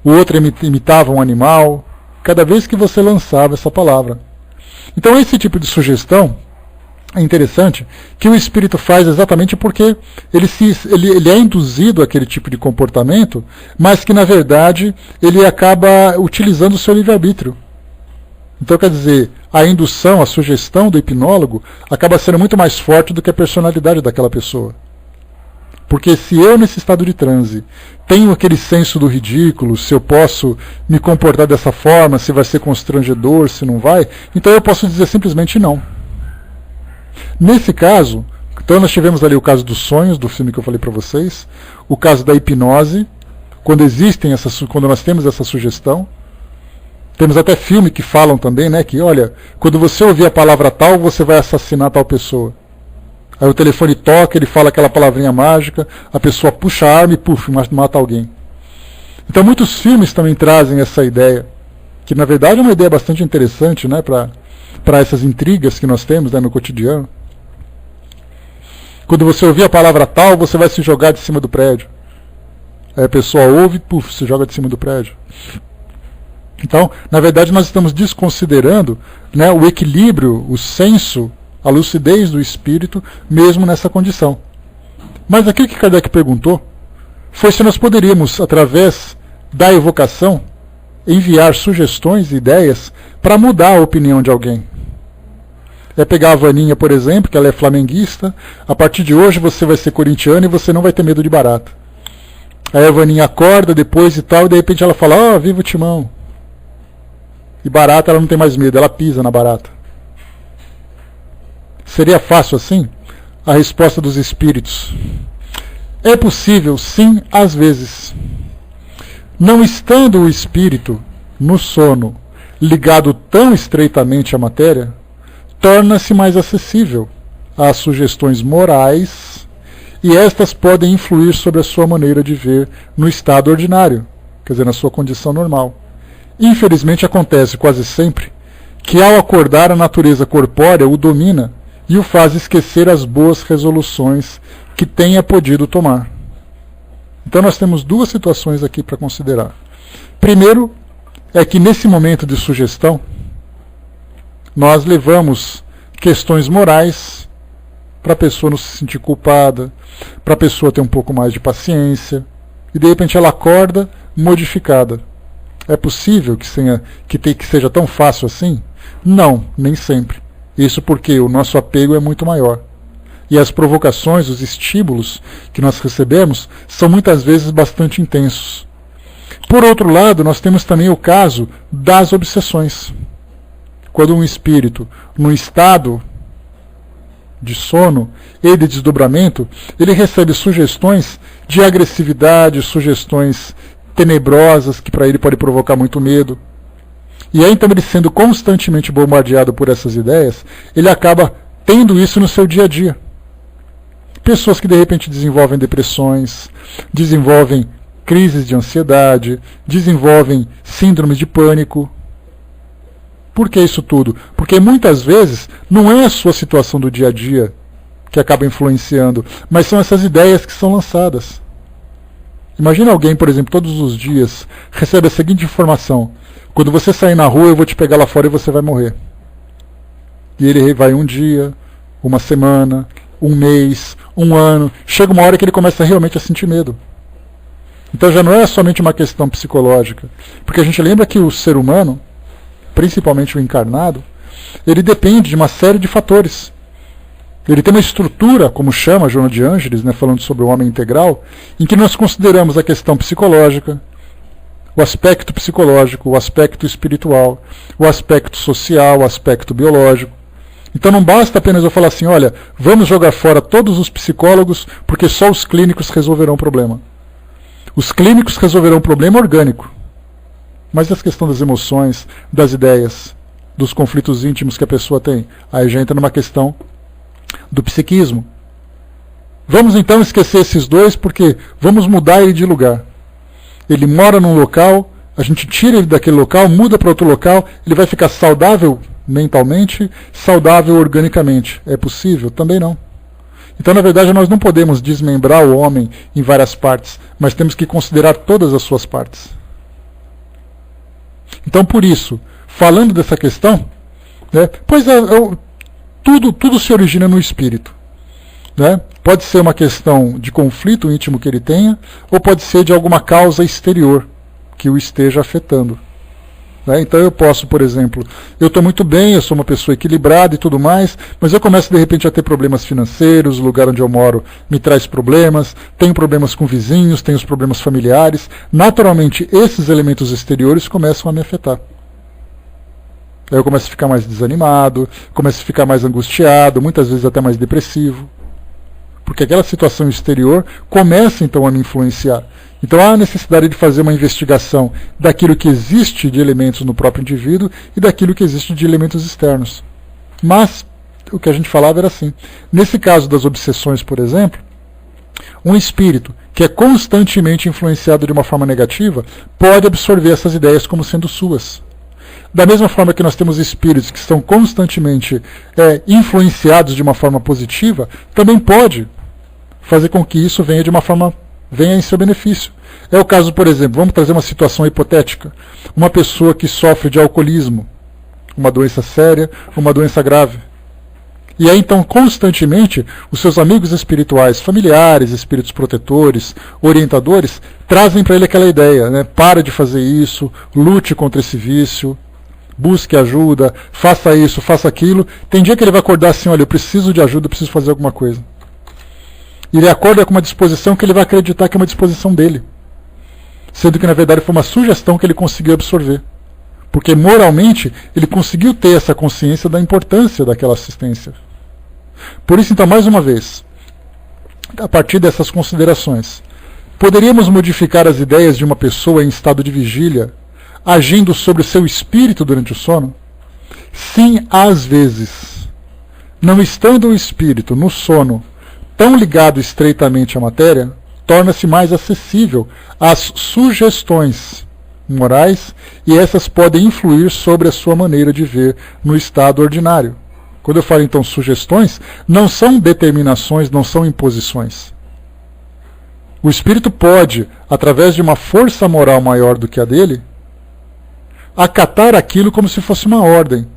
o outro imitava um animal, cada vez que você lançava essa palavra. Então esse tipo de sugestão é interessante, que o espírito faz exatamente porque ele é induzido àquele tipo de comportamento, mas que na verdade ele acaba utilizando o seu livre-arbítrio. Então quer dizer, a indução, a sugestão do hipnólogo acaba sendo muito mais forte do que a personalidade daquela pessoa. Porque se eu, nesse estado de transe, tenho aquele senso do ridículo, se eu posso me comportar dessa forma, se vai ser constrangedor, se não vai, então eu posso dizer simplesmente não. Nesse caso, então nós tivemos ali o caso dos sonhos, do filme que eu falei para vocês, o caso da hipnose, quando nós temos essa sugestão. Temos até filme que falam também, né, que olha, quando você ouvir a palavra tal, você vai assassinar tal pessoa. Aí o telefone toca, ele fala aquela palavrinha mágica, a pessoa puxa a arma e puf, mata alguém. Então muitos filmes também trazem essa ideia, que na verdade é uma ideia bastante interessante, né, para essas intrigas que nós temos, né, no cotidiano. Quando você ouvir a palavra tal, você vai se jogar de cima do prédio. Aí a pessoa ouve e puf, se joga de cima do prédio. Então, na verdade, nós estamos desconsiderando, né, o equilíbrio, o senso, a lucidez do espírito, mesmo nessa condição. Mas aquilo que Kardec perguntou foi se nós poderíamos, através da evocação, enviar sugestões e ideias para mudar a opinião de alguém. É pegar a Vaninha, por exemplo, que ela é flamenguista, a partir de hoje você vai ser corintiano e você não vai ter medo de barata. Aí a Vaninha acorda depois e tal, e de repente ela fala, viva o Timão. E barata ela não tem mais medo, ela pisa na barata. Seria fácil assim? A resposta dos espíritos: é possível, sim, às vezes. Não estando o espírito, no sono, ligado tão estreitamente à matéria, torna-se mais acessível às sugestões morais, e estas podem influir sobre a sua maneira de ver no estado ordinário, quer dizer, na sua condição normal. Infelizmente acontece quase sempre que ao acordar a natureza corpórea o domina e o faz esquecer as boas resoluções que tenha podido tomar. Então nós temos duas situações aqui para considerar. Primeiro é que nesse momento de sugestão nós levamos questões morais para a pessoa não se sentir culpada, para a pessoa ter um pouco mais de paciência, e de repente ela acorda modificada. É possível que seja tão fácil assim? Não, nem sempre. Isso porque o nosso apego é muito maior. E as provocações, os estímulos que nós recebemos são muitas vezes bastante intensos. Por outro lado, nós temos também o caso das obsessões. Quando um espírito, num estado de sono e de desdobramento, ele recebe sugestões de agressividade, sugestões tenebrosas, que para ele pode provocar muito medo. E aí, então, ele sendo constantemente bombardeado por essas ideias, ele acaba tendo isso no seu dia a dia. Pessoas que de repente desenvolvem depressões, desenvolvem crises de ansiedade, desenvolvem síndromes de pânico. Por que isso tudo? Porque muitas vezes não é a sua situação do dia a dia que acaba influenciando, mas são essas ideias que são lançadas. Imagina alguém, por exemplo, todos os dias recebe a seguinte informação: quando você sair na rua eu vou te pegar lá fora e você vai morrer. E ele vai um dia, uma semana, um mês, um ano, chega uma hora que ele começa realmente a sentir medo. Então já não é somente uma questão psicológica, porque a gente lembra que o ser humano, principalmente o encarnado, ele depende de uma série de fatores. Ele tem uma estrutura, como chama Joana de Ângeles, né, falando sobre o homem integral, em que nós consideramos a questão psicológica, o aspecto psicológico, o aspecto espiritual, o aspecto social, o aspecto biológico. Então não basta apenas eu falar assim, olha, vamos jogar fora todos os psicólogos, porque só os clínicos resolverão o problema. Os clínicos resolverão o problema orgânico, Mas essa questão das emoções, das ideias, dos conflitos íntimos que a pessoa tem, aí já entra numa questão do psiquismo. Vamos então esquecer esses dois, porque vamos mudar ele de lugar. Ele mora num local, a gente tira ele daquele local, muda para outro local, ele vai ficar saudável mentalmente, saudável organicamente. É possível? Também não. Então, na verdade, nós não podemos desmembrar o homem em várias partes, mas temos que considerar todas as suas partes. Então, por isso, falando dessa questão, né, tudo se origina no espírito. Né? Pode ser uma questão de conflito íntimo que ele tenha, ou pode ser de alguma causa exterior que o esteja afetando. Né? Então eu posso, por exemplo, eu estou muito bem, eu sou uma pessoa equilibrada e tudo mais, mas eu começo de repente a ter problemas financeiros, o lugar onde eu moro me traz problemas, tenho problemas com vizinhos, tenho os problemas familiares. Naturalmente, esses elementos exteriores começam a me afetar. Aí eu começo a ficar mais desanimado, começo a ficar mais angustiado, muitas vezes até mais depressivo. Porque aquela situação exterior começa então a me influenciar. Então há a necessidade de fazer uma investigação daquilo que existe de elementos no próprio indivíduo e daquilo que existe de elementos externos. Mas o que a gente falava era assim. Nesse caso das obsessões, por exemplo, um espírito que é constantemente influenciado de uma forma negativa pode absorver essas ideias como sendo suas. Da mesma forma que nós temos espíritos que estão constantemente influenciados de uma forma positiva, também pode fazer com que isso venha em seu benefício. É o caso, por exemplo, vamos trazer uma situação hipotética. Uma pessoa que sofre de alcoolismo, uma doença séria, uma doença grave. E aí então, constantemente, os seus amigos espirituais, familiares, espíritos protetores, orientadores, trazem para ele aquela ideia, né? Para de fazer isso, lute contra esse vício, busque ajuda, faça isso, faça aquilo. Tem dia que ele vai acordar assim, olha, eu preciso de ajuda, eu preciso fazer alguma coisa. E ele acorda com uma disposição que ele vai acreditar que é uma disposição dele. Sendo que na verdade foi uma sugestão que ele conseguiu absorver. Porque moralmente ele conseguiu ter essa consciência da importância daquela assistência. Por isso então, mais uma vez, a partir dessas considerações, poderíamos modificar as ideias de uma pessoa em estado de vigília, agindo sobre o seu espírito durante o sono? Sim, às vezes. Não estando o espírito no sono tão ligado estreitamente à matéria, torna-se mais acessível às sugestões morais e essas podem influir sobre a sua maneira de ver no estado ordinário. Quando eu falo então sugestões, não são determinações, não são imposições. O espírito pode, através de uma força moral maior do que a dele, acatar aquilo como se fosse uma ordem.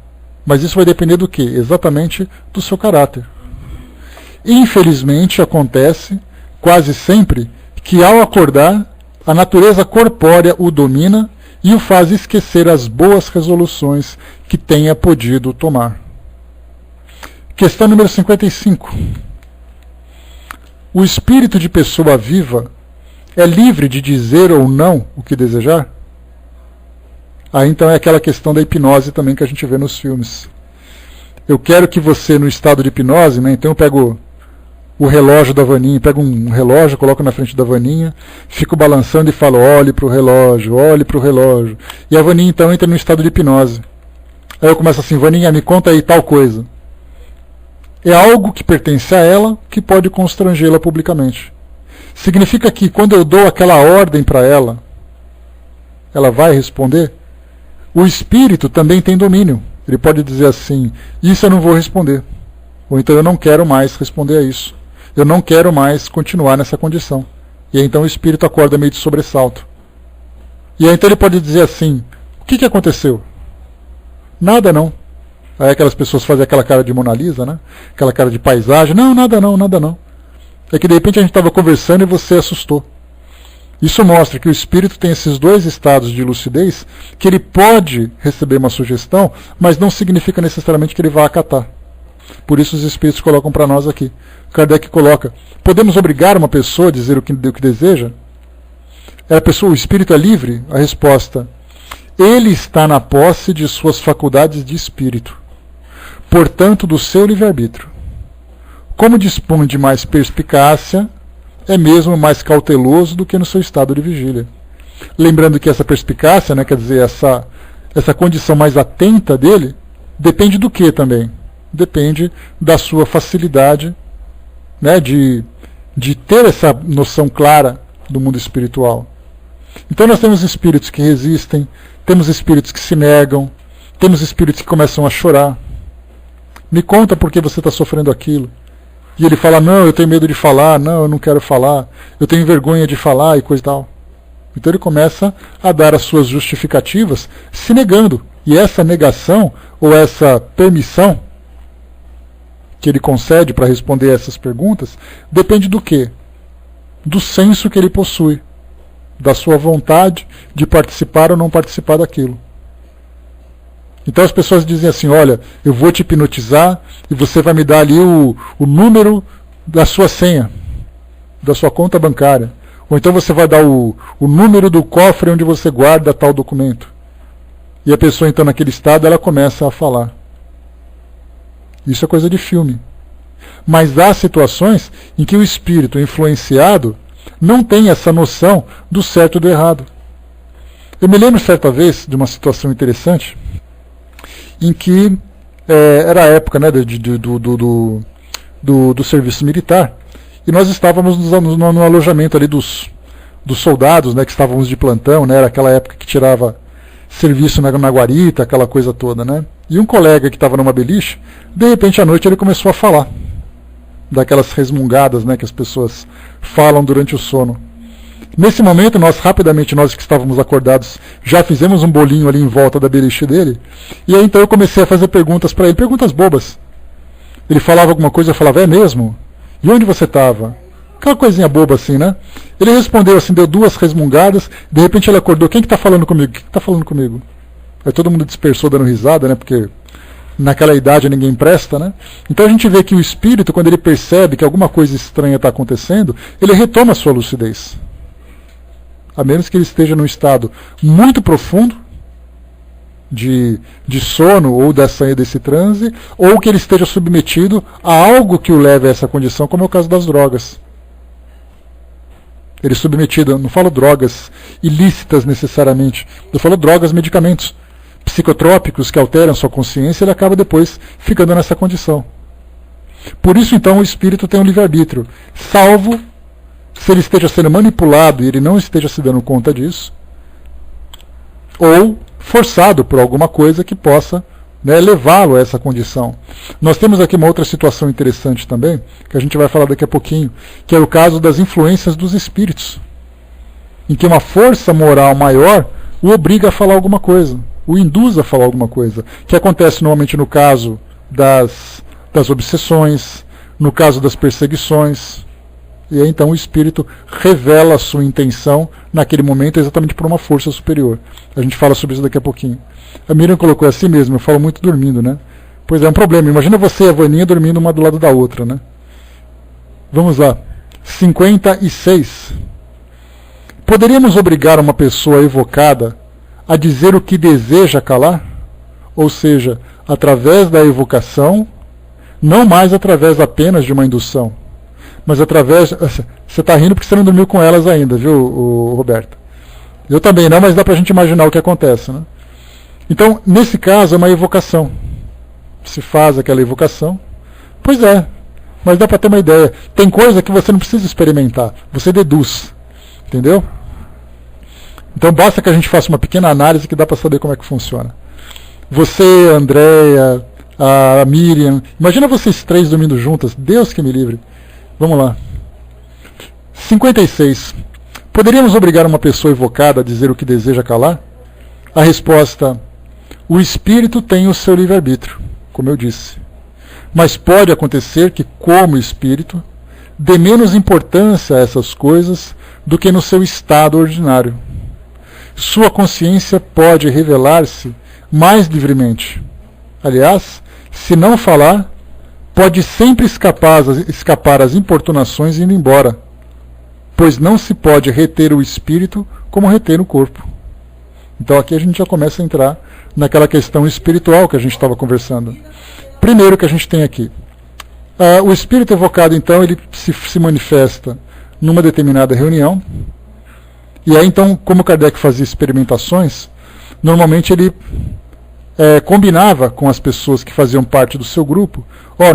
Mas isso vai depender do quê? Exatamente do seu caráter. Infelizmente, acontece, quase sempre, que ao acordar, a natureza corpórea o domina e o faz esquecer as boas resoluções que tenha podido tomar. Questão número 55. O espírito de pessoa viva é livre de dizer ou não o que desejar? Aí então é aquela questão da hipnose também que a gente vê nos filmes. Eu quero que você, no estado de hipnose, né, então eu pego o relógio da Vaninha, pego um relógio, coloco na frente da Vaninha, fico balançando e falo, olhe para o relógio, olhe para o relógio. E a Vaninha então entra no estado de hipnose. Aí eu começo assim, Vaninha, me conta aí tal coisa. É algo que pertence a ela, que pode constrangê-la publicamente. Significa que quando eu dou aquela ordem para ela, ela vai responder? O espírito também tem domínio. Ele pode dizer assim, isso eu não vou responder. Ou então eu não quero mais responder a isso. Eu não quero mais continuar nessa condição. E aí então o espírito acorda meio de sobressalto. E aí então ele pode dizer assim, o que aconteceu? Nada não. Aí aquelas pessoas fazem aquela cara de Mona Lisa, né? Aquela cara de paisagem. Não, nada não, nada não. É que de repente a gente estava conversando e você assustou. Isso mostra que o espírito tem esses dois estados de lucidez, que ele pode receber uma sugestão, mas não significa necessariamente que ele vá acatar. Por isso os espíritos colocam para nós aqui. Kardec coloca, podemos obrigar uma pessoa a dizer o que deseja? O espírito é livre? A resposta, ele está na posse de suas faculdades de espírito, portanto do seu livre-arbítrio. Como dispõe de mais perspicácia, é mesmo mais cauteloso do que no seu estado de vigília. Lembrando que essa perspicácia, né, quer dizer, essa condição mais atenta dele, depende do que também? Depende da sua facilidade, né, de ter essa noção clara do mundo espiritual. Então nós temos espíritos que resistem, temos espíritos que se negam, temos espíritos que começam a chorar. Me conta por que você está sofrendo aquilo. E ele fala, não, eu tenho medo de falar, não, eu não quero falar, eu tenho vergonha de falar e coisa e tal. Então ele começa a dar as suas justificativas se negando. E essa negação, ou essa permissão que ele concede para responder essas perguntas, depende do quê? Do senso que ele possui, da sua vontade de participar ou não participar daquilo. Então as pessoas dizem assim, olha, eu vou te hipnotizar e você vai me dar ali o número da sua senha, da sua conta bancária. Ou então você vai dar o número do cofre onde você guarda tal documento. E a pessoa então naquele estado ela começa a falar. Isso é coisa de filme. Mas há situações em que o espírito influenciado não tem essa noção do certo e do errado. Eu me lembro certa vez de uma situação interessante em que era a época, né, do serviço militar, e nós estávamos no alojamento ali dos soldados, né, que estávamos de plantão, né, era aquela época que tirava serviço na guarita, aquela coisa toda, né? E um colega que estava numa beliche, de repente à noite ele começou a falar daquelas resmungadas, né, que as pessoas falam durante o sono. Nesse momento, nós que estávamos acordados, já fizemos um bolinho ali em volta da beliche dele, e aí então eu comecei a fazer perguntas para ele, perguntas bobas. Ele falava alguma coisa, eu falava, é mesmo? E onde você estava? Aquela coisinha boba assim, né? Ele respondeu assim, deu 2 resmungadas, de repente ele acordou, quem que está falando comigo? Quem que está falando comigo? Aí todo mundo dispersou dando risada, né? Porque naquela idade ninguém presta, né? Então a gente vê que o espírito, quando ele percebe que alguma coisa estranha está acontecendo, ele retoma a sua lucidez. A menos que ele esteja num estado muito profundo de sono ou desse transe, ou que ele esteja submetido a algo que o leve a essa condição, como é o caso das drogas. Ele é submetido, não falo drogas ilícitas necessariamente, eu falo drogas, medicamentos psicotrópicos que alteram sua consciência, ele acaba depois ficando nessa condição. Por isso então o espírito tem um livre-arbítrio, salvo se ele esteja sendo manipulado e ele não esteja se dando conta disso, ou forçado por alguma coisa que possa, né, levá-lo a essa condição. Nós temos aqui uma outra situação interessante também, que a gente vai falar daqui a pouquinho, que é o caso das influências dos espíritos, em que uma força moral maior o obriga a falar alguma coisa, o induz a falar alguma coisa, que acontece normalmente no caso das obsessões, no caso das perseguições. E aí então o espírito revela a sua intenção naquele momento exatamente por uma força superior. A gente fala sobre isso daqui a pouquinho. A Miriam colocou assim mesmo, eu falo muito dormindo, né? Pois é um problema. Imagina você e a Vaninha dormindo uma do lado da outra, né? Vamos lá. 56. Poderíamos obrigar uma pessoa evocada a dizer o que deseja calar? Ou seja, através da evocação, não mais através apenas de uma indução, mas através... Você está rindo porque você não dormiu com elas ainda, viu, Roberto? Eu também não, mas dá para a gente imaginar o que acontece, né? Então, nesse caso, é uma evocação. Se faz aquela evocação. Pois é, mas dá para ter uma ideia. Tem coisa que você não precisa experimentar, você deduz. Entendeu? Então basta que a gente faça uma pequena análise que dá para saber como é que funciona. Você, a Andréia, a Miriam, imagina vocês 3 dormindo juntas, Deus que me livre. Vamos lá. 56. Poderíamos obrigar uma pessoa evocada a dizer o que deseja calar? A resposta: o espírito tem o seu livre-arbítrio, como eu disse. Mas pode acontecer que, como espírito, dê menos importância a essas coisas do que no seu estado ordinário. Sua consciência pode revelar-se mais livremente. Aliás, se não falar, pode sempre escapar às importunações indo embora, pois não se pode reter o espírito como reter o corpo. Então aqui a gente já começa a entrar naquela questão espiritual que a gente estava conversando. Primeiro que a gente tem aqui, o espírito evocado então ele se manifesta numa determinada reunião, E aí então, como Kardec fazia experimentações, normalmente ele combinava com as pessoas que faziam parte do seu grupo,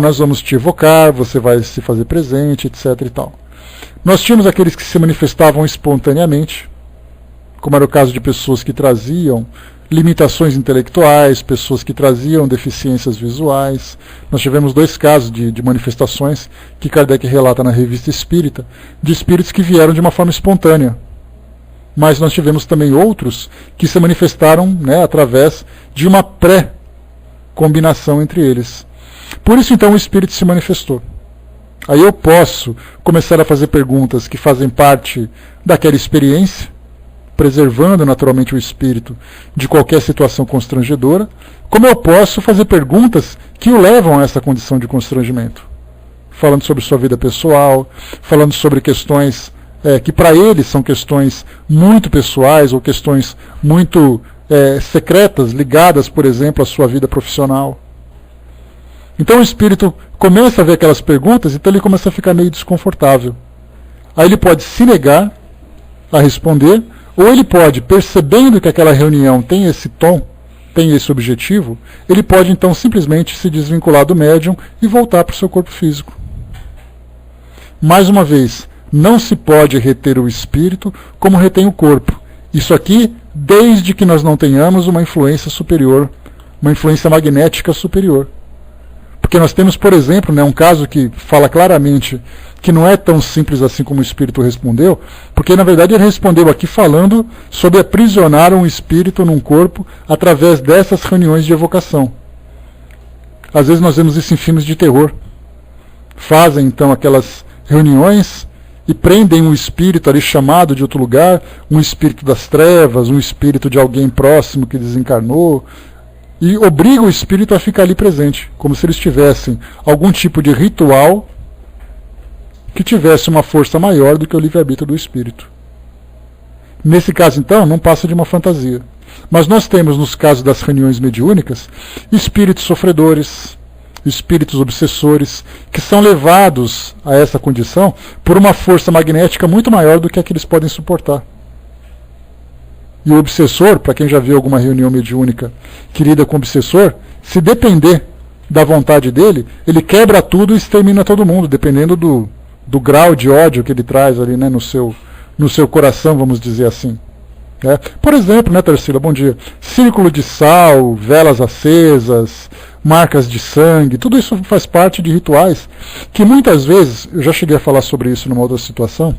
nós vamos te evocar, você vai se fazer presente, etc. e tal. Nós tínhamos aqueles que se manifestavam espontaneamente, como era o caso de pessoas que traziam limitações intelectuais, pessoas que traziam deficiências visuais. Nós tivemos 2 casos de manifestações que Kardec relata na Revista Espírita, de espíritos que vieram de uma forma espontânea. Mas nós tivemos também outros que se manifestaram, através de uma pré-combinação entre eles. Por isso, então, o Espírito se manifestou. Aí eu posso começar a fazer perguntas que fazem parte daquela experiência, preservando naturalmente o espírito de qualquer situação constrangedora, como eu posso fazer perguntas que o levam a essa condição de constrangimento. Falando sobre sua vida pessoal, falando sobre questões que para ele são questões muito pessoais ou questões muito secretas, ligadas, por exemplo, à sua vida profissional. Então o espírito começa a ver aquelas perguntas, então ele começa a ficar meio desconfortável. Aí ele pode se negar a responder, ou ele pode, percebendo que aquela reunião tem esse tom, tem esse objetivo, ele pode então simplesmente se desvincular do médium e voltar para o seu corpo físico. Mais uma vez, não se pode reter o espírito como retém o corpo. Isso aqui, desde que nós não tenhamos uma influência superior, uma influência magnética superior. Porque nós temos, por exemplo, um caso que fala claramente que não é tão simples assim como o espírito respondeu, porque na verdade ele respondeu aqui falando sobre aprisionar um espírito num corpo através dessas reuniões de evocação. Às vezes nós vemos isso em filmes de terror. Fazem então aquelas reuniões e prendem um espírito ali chamado de outro lugar, um espírito das trevas, um espírito de alguém próximo que desencarnou, e obriga o espírito a ficar ali presente, como se eles tivessem algum tipo de ritual que tivesse uma força maior do que o livre-arbítrio do espírito. Nesse caso, então, não passa de uma fantasia. Mas nós temos, nos casos das reuniões mediúnicas, espíritos sofredores, espíritos obsessores, que são levados a essa condição por uma força magnética muito maior do que a que eles podem suportar. E o obsessor, para quem já viu alguma reunião mediúnica que lida com o obsessor, se depender da vontade dele, ele quebra tudo e extermina todo mundo, dependendo do grau de ódio que ele traz ali, no seu coração, vamos dizer assim. Por exemplo, Tarsila, bom dia, círculo de sal, velas acesas, marcas de sangue, tudo isso faz parte de rituais que muitas vezes, eu já cheguei a falar sobre isso numa outra situação,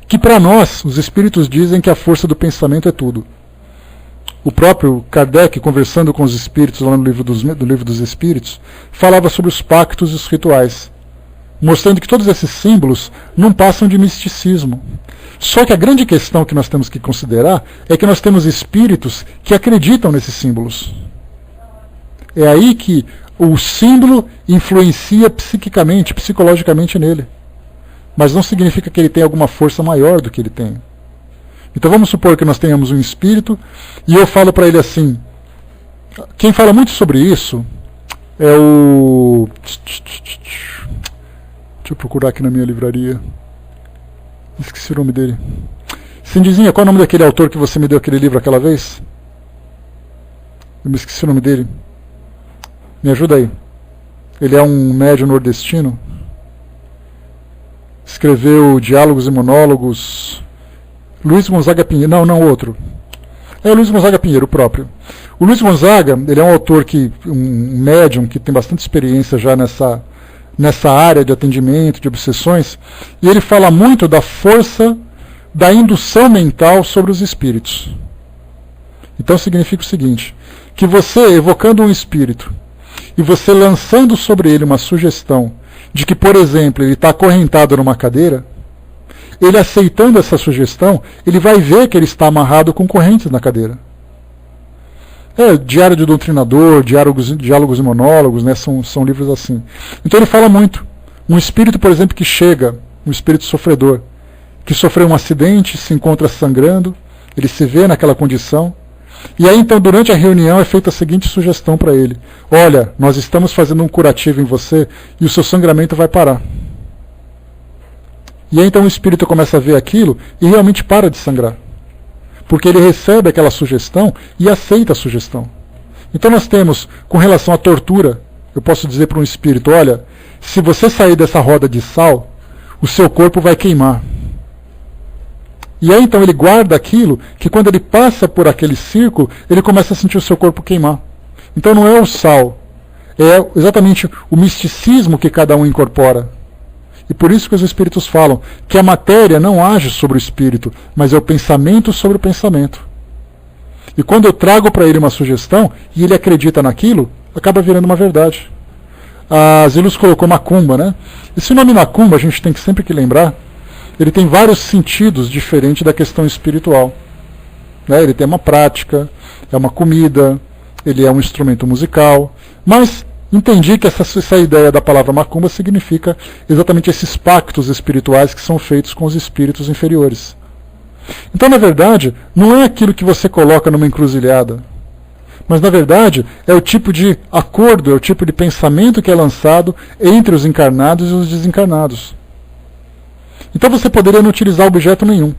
que para nós, os espíritos dizem que a força do pensamento é tudo. O próprio Kardec, conversando com os espíritos lá no livro dos Espíritos, falava sobre os pactos e os rituais, mostrando que todos esses símbolos não passam de misticismo. Só que a grande questão que nós temos que considerar é que nós temos espíritos que acreditam nesses símbolos. É aí que o símbolo influencia psiquicamente, psicologicamente nele. Mas não significa que ele tenha alguma força maior do que ele tem. Então vamos supor que nós tenhamos um espírito e eu falo para ele assim, quem fala muito sobre isso é o... Deixa eu procurar aqui na minha livraria. Esqueci o nome dele. Cindizinha, qual é o nome daquele autor que você me deu aquele livro aquela vez? Eu me esqueci o nome dele. Me ajuda aí. Ele é um médium nordestino. Escreveu Diálogos e Monólogos. Luiz Gonzaga Pinheiro. Não, outro. É o Luiz Gonzaga Pinheiro, o próprio. O Luiz Gonzaga, ele é um autor um médium que tem bastante experiência já nessa área de atendimento, de obsessões, e ele fala muito da força da indução mental sobre os espíritos. Então significa o seguinte, que você, evocando um espírito, e você lançando sobre ele uma sugestão de que, por exemplo, ele está acorrentado numa cadeira, ele aceitando essa sugestão, ele vai ver que ele está amarrado com correntes na cadeira. Diário de Doutrinador, Diálogos e Monólogos, são livros assim. Então ele fala muito. Um espírito, por exemplo, que chega, um espírito sofredor, que sofreu um acidente, se encontra sangrando, ele se vê naquela condição, e aí então durante a reunião é feita a seguinte sugestão para ele: olha, nós estamos fazendo um curativo em você e o seu sangramento vai parar. E aí então o espírito começa a ver aquilo e realmente para de sangrar. Porque ele recebe aquela sugestão e aceita a sugestão. Então nós temos, com relação à tortura, eu posso dizer para um espírito, olha, se você sair dessa roda de sal, o seu corpo vai queimar. E aí então ele guarda aquilo, que quando ele passa por aquele círculo, ele começa a sentir o seu corpo queimar. Então não é o sal, é exatamente o misticismo que cada um incorpora. E por isso que os espíritos falam que a matéria não age sobre o espírito, mas é o pensamento sobre o pensamento. E quando eu trago para ele uma sugestão, e ele acredita naquilo, acaba virando uma verdade. A Zilus colocou macumba, né? Esse nome macumba, a gente tem que sempre que lembrar, ele tem vários sentidos diferentes da questão espiritual. Né? Ele tem uma prática, é uma comida, ele é um instrumento musical, mas entendi que essa ideia da palavra macumba significa exatamente esses pactos espirituais que são feitos com os espíritos inferiores. Então, na verdade, não é aquilo que você coloca numa encruzilhada, mas, na verdade, é o tipo de acordo, é o tipo de pensamento que é lançado entre os encarnados e os desencarnados. Então você poderia não utilizar objeto nenhum.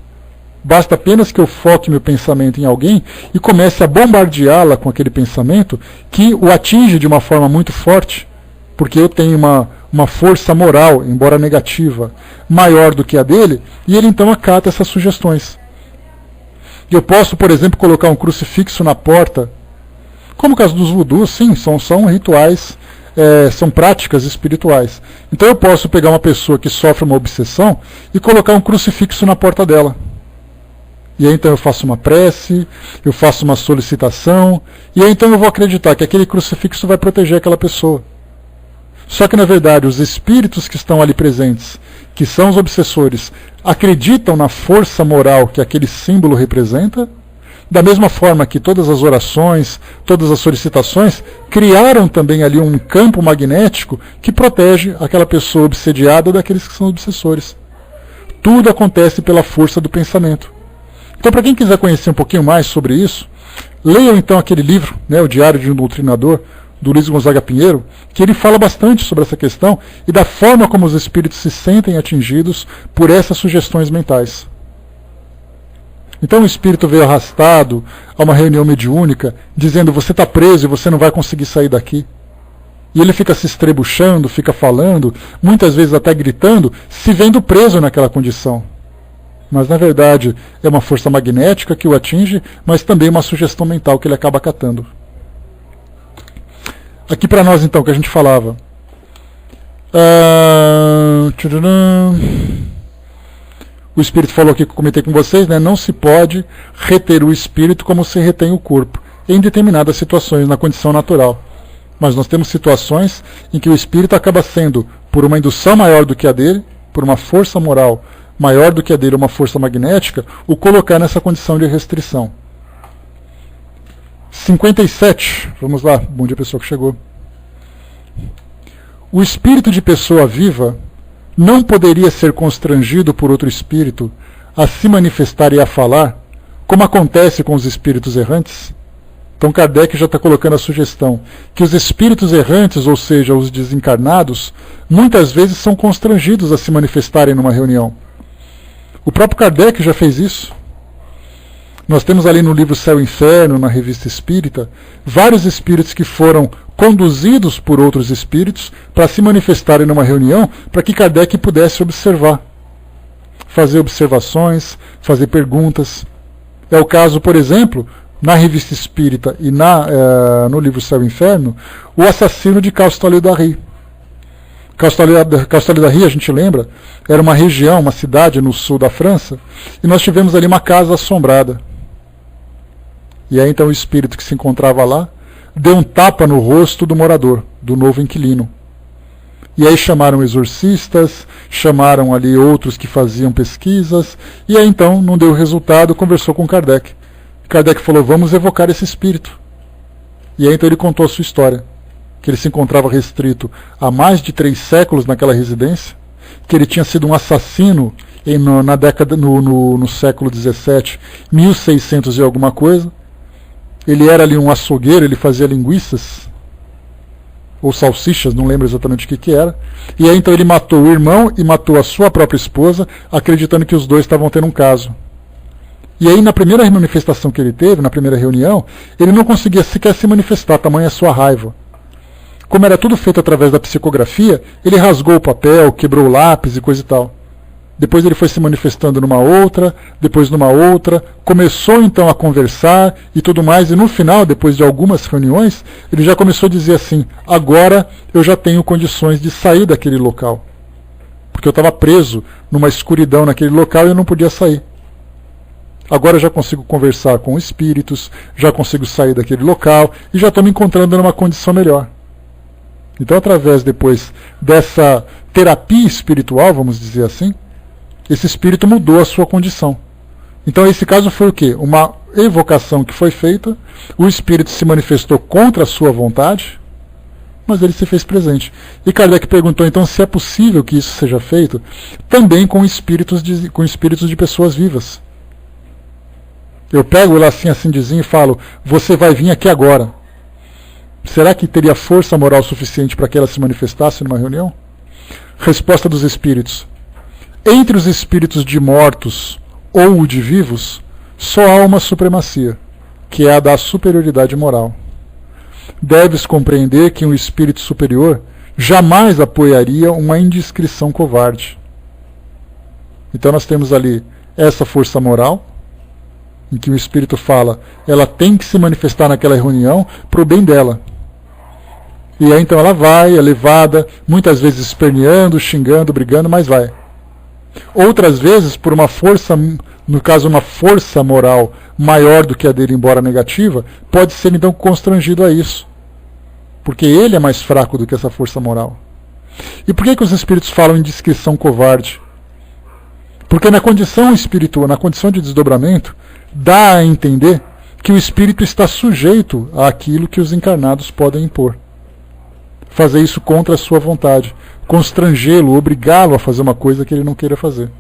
Basta apenas que eu foque meu pensamento em alguém e comece a bombardeá-la com aquele pensamento que o atinge de uma forma muito forte, porque eu tenho uma força moral, embora negativa, maior do que a dele, e ele então acata essas sugestões. Eu posso, por exemplo, colocar um crucifixo na porta, como o caso dos vudus, sim, são rituais, são práticas espirituais. Então eu posso pegar uma pessoa que sofre uma obsessão e colocar um crucifixo na porta dela. E aí então eu faço uma prece, eu faço uma solicitação, e aí então eu vou acreditar que aquele crucifixo vai proteger aquela pessoa. Só que na verdade os espíritos que estão ali presentes, que são os obsessores, acreditam na força moral que aquele símbolo representa, da mesma forma que todas as orações, todas as solicitações, criaram também ali um campo magnético que protege aquela pessoa obsediada daqueles que são obsessores. Tudo acontece pela força do pensamento. Então, para quem quiser conhecer um pouquinho mais sobre isso, leiam então aquele livro, né, O Diário de um Doutrinador, do Luiz Gonzaga Pinheiro, que ele fala bastante sobre essa questão e da forma como os espíritos se sentem atingidos por essas sugestões mentais. Então o espírito veio arrastado a uma reunião mediúnica, dizendo, você está preso e você não vai conseguir sair daqui. E ele fica se estrebuchando, fica falando, muitas vezes até gritando, se vendo preso naquela condição. Mas na verdade é uma força magnética que o atinge, mas também uma sugestão mental que ele acaba acatando. Aqui para nós então, que a gente falava. O espírito falou aqui que eu comentei com vocês, né? Não se pode reter o espírito como se retém o corpo, em determinadas situações, na condição natural. Mas nós temos situações em que o espírito acaba sendo, por uma indução maior do que a dele, por uma força moral maior do que a dele, uma força magnética, o colocar nessa condição de restrição. 57. Vamos lá. Bom dia, pessoa que chegou. O espírito de pessoa viva não poderia ser constrangido por outro espírito a se manifestar e a falar, como acontece com os espíritos errantes? Então Kardec já está colocando a sugestão que os espíritos errantes, ou seja, os desencarnados, muitas vezes são constrangidos a se manifestarem numa reunião. O próprio Kardec já fez isso. Nós temos ali no livro Céu e Inferno, na Revista Espírita, vários espíritos que foram conduzidos por outros espíritos para se manifestarem numa reunião, para que Kardec pudesse observar, fazer observações, fazer perguntas. É o caso, por exemplo, na Revista Espírita e no livro Céu e Inferno, o assassino de Castelnaudary. Castelnaudary, a gente lembra, era uma região, uma cidade no sul da França, e nós tivemos ali uma casa assombrada. E aí então o espírito que se encontrava lá deu um tapa no rosto do morador, do novo inquilino. E aí chamaram exorcistas, chamaram ali outros que faziam pesquisas, e aí então não deu resultado, conversou com Kardec. Kardec falou, vamos evocar esse espírito. E aí então ele contou a sua história, que ele se encontrava restrito há mais de 3 séculos naquela residência, que ele tinha sido um assassino no século XVII, 1600 e alguma coisa. Ele era ali um açougueiro, ele fazia linguiças. ou salsichas, não lembro exatamente o que era. E aí então ele matou o irmão e matou a sua própria esposa, acreditando que os dois estavam tendo um caso. E aí na primeira manifestação que ele teve, na primeira reunião, ele não conseguia sequer se manifestar, tamanha a sua raiva. Como era tudo feito através da psicografia, ele rasgou o papel, quebrou o lápis e coisa e tal. Depois ele foi se manifestando numa outra, depois numa outra, começou então a conversar e tudo mais, e no final, depois de algumas reuniões, ele já começou a dizer assim: agora eu já tenho condições de sair daquele local. Porque eu estava preso numa escuridão naquele local e eu não podia sair. Agora eu já consigo conversar com espíritos, já consigo sair daquele local e já estou me encontrando numa condição melhor. Então, através depois dessa terapia espiritual, vamos dizer assim, esse espírito mudou a sua condição. Então, esse caso foi o quê? Uma evocação que foi feita, o espírito se manifestou contra a sua vontade, mas ele se fez presente. E Kardec perguntou então se é possível que isso seja feito também com espíritos de pessoas vivas. Eu pego o lacinho acindizinho e falo: você vai vir aqui agora. Será que teria força moral suficiente para que ela se manifestasse numa reunião? Resposta dos espíritos: entre os espíritos de mortos ou de vivos, só há uma supremacia, que é a da superioridade moral. Deves compreender que um espírito superior jamais apoiaria uma indiscrição covarde. Então nós temos ali essa força moral, em que o espírito fala, ela tem que se manifestar naquela reunião para o bem dela. E aí então ela vai, é levada, muitas vezes esperneando, xingando, brigando, mas vai. Outras vezes, por uma força, no caso uma força moral maior do que a dele, embora negativa, pode ser então constrangido a isso. Porque ele é mais fraco do que essa força moral. E por que os espíritos falam em discrição covarde? Porque na condição espiritual, na condição de desdobramento, dá a entender que o espírito está sujeito àquilo que os encarnados podem impor. Fazer isso contra a sua vontade, constrangê-lo, obrigá-lo a fazer uma coisa que ele não queira fazer.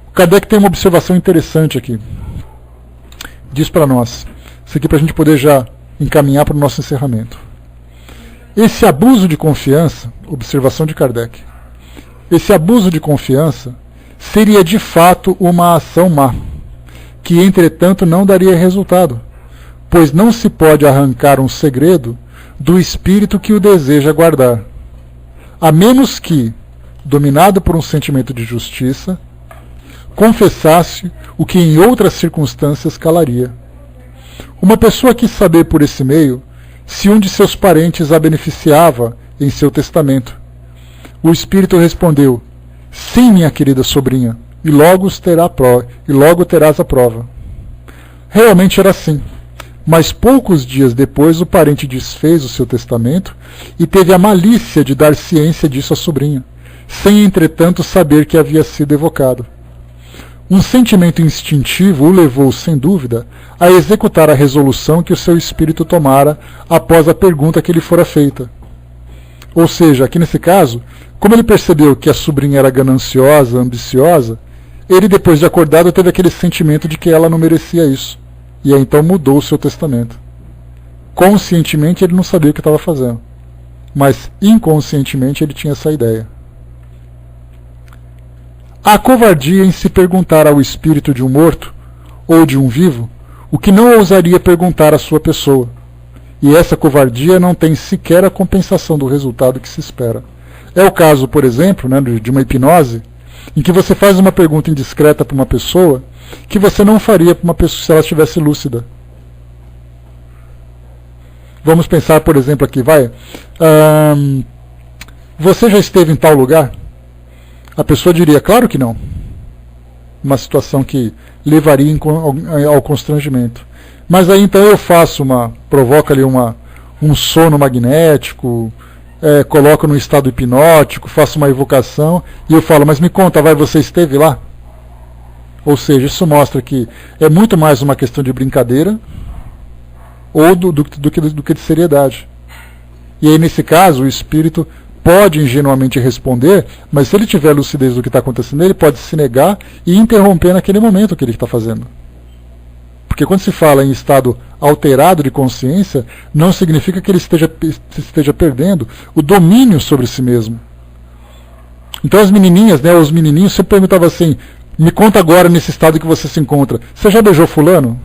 O Kardec tem uma observação interessante aqui. Diz para nós, isso aqui para a gente poder já encaminhar para o nosso encerramento. Esse abuso de confiança, observação de Kardec, esse abuso de confiança seria de fato uma ação má, que entretanto não daria resultado, pois não se pode arrancar um segredo do espírito que o deseja guardar, a menos que, dominado por um sentimento de justiça, confessasse o que em outras circunstâncias calaria. Uma pessoa quis saber por esse meio se um de seus parentes a beneficiava em seu testamento. O espírito respondeu: sim, minha querida sobrinha, e logo terás a prova. Realmente era assim. Mas poucos dias depois o parente desfez o seu testamento e teve a malícia de dar ciência disso à sobrinha, sem entretanto saber que havia sido evocado. Um sentimento instintivo o levou, sem dúvida, a executar a resolução que o seu espírito tomara após a pergunta que lhe fora feita. Ou seja, aqui nesse caso, como ele percebeu que a sobrinha era gananciosa, ambiciosa, ele, depois de acordado, teve aquele sentimento de que ela não merecia isso. E aí então mudou o seu testamento. Conscientemente ele não sabia o que estava fazendo, mas inconscientemente ele tinha essa ideia. Há covardia em se perguntar ao espírito de um morto ou de um vivo o que não ousaria perguntar à sua pessoa, e essa covardia não tem sequer a compensação do resultado que se espera. É o caso, por exemplo, de uma hipnose, em que você faz uma pergunta indiscreta para uma pessoa que você não faria para uma pessoa se ela estivesse lúcida. Vamos pensar, por exemplo, aqui, você já esteve em tal lugar? A pessoa diria, claro que não. Uma situação que levaria ao constrangimento. Mas aí então eu provoco ali um sono magnético, coloco no estado hipnótico, faço uma evocação e eu falo, mas me conta, você esteve lá? Ou seja, isso mostra que é muito mais uma questão de brincadeira ou do que de seriedade. E aí, nesse caso, o espírito pode ingenuamente responder, mas se ele tiver lucidez do que está acontecendo, ele pode se negar e interromper naquele momento o que ele está fazendo. Porque quando se fala em estado alterado de consciência, não significa que ele esteja perdendo o domínio sobre si mesmo. Então as menininhas, né, os menininhos sempre perguntavam assim, me conta agora nesse estado que você se encontra. Você já beijou fulano?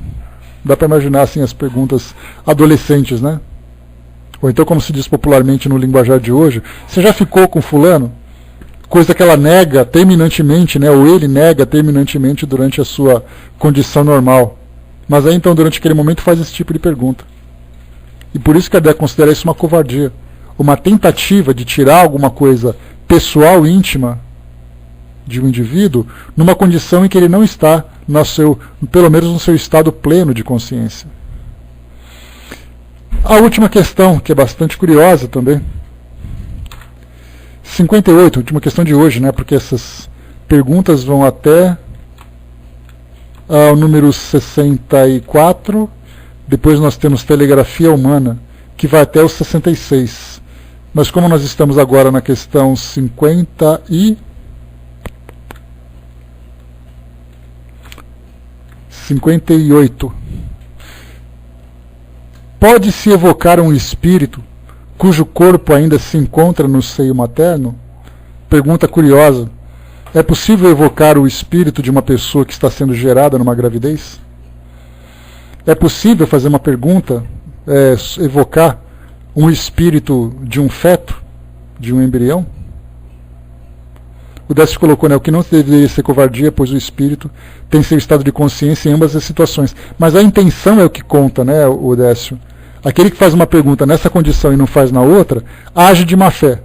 Dá para imaginar assim as perguntas adolescentes, né? Ou então, como se diz popularmente no linguajar de hoje, você já ficou com fulano? Coisa que ela nega terminantemente, né, ou ele nega terminantemente durante a sua condição normal. Mas aí então, durante aquele momento, faz esse tipo de pergunta. E por isso que Kardec considera isso uma covardia. Uma tentativa de tirar alguma coisa pessoal, íntima, de um indivíduo, numa condição em que ele não está, pelo menos no seu estado pleno de consciência. A última questão, que é bastante curiosa também. 58, última questão de hoje, né? Porque essas perguntas vão até o número 64. Depois nós temos telegrafia humana, que vai até o 66. Mas como nós estamos agora na questão 58. Pode-se evocar um espírito cujo corpo ainda se encontra no seio materno? Pergunta curiosa. É possível evocar o espírito de uma pessoa que está sendo gerada numa gravidez? É possível fazer uma pergunta, evocar um espírito de um feto, de um embrião? O Décio colocou, né, o que não deveria ser covardia, pois o espírito tem seu estado de consciência em ambas as situações. Mas a intenção é o que conta, né, o Décio. Aquele que faz uma pergunta nessa condição e não faz na outra, age de má fé.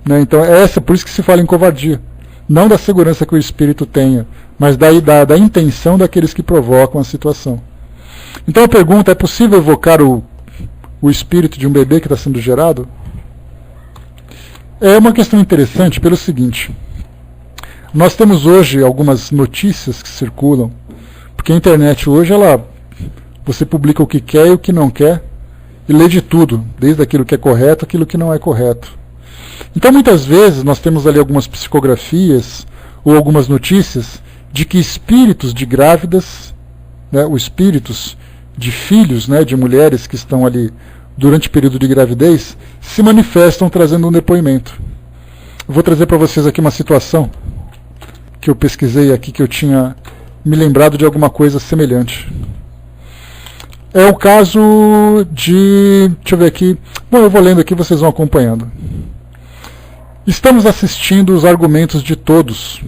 Né? Então, por isso que se fala em covardia. Não da segurança que o espírito tenha, mas da intenção daqueles que provocam a situação. Então a pergunta, é possível evocar o espírito de um bebê que está sendo gerado? É uma questão interessante pelo seguinte. Nós temos hoje algumas notícias que circulam, porque a internet hoje, você publica o que quer e o que não quer, e lê de tudo, desde aquilo que é correto, aquilo que não é correto. Então muitas vezes nós temos ali algumas psicografias, ou algumas notícias, de que espíritos de grávidas, né, os espíritos de filhos, né, de mulheres que estão ali durante o período de gravidez, se manifestam trazendo um depoimento. Eu vou trazer para vocês aqui uma situação que eu pesquisei aqui, que eu tinha me lembrado de alguma coisa semelhante. É o caso de... deixa eu ver aqui. Bom, eu vou lendo aqui, vocês vão acompanhando. Estamos assistindo os argumentos de todos,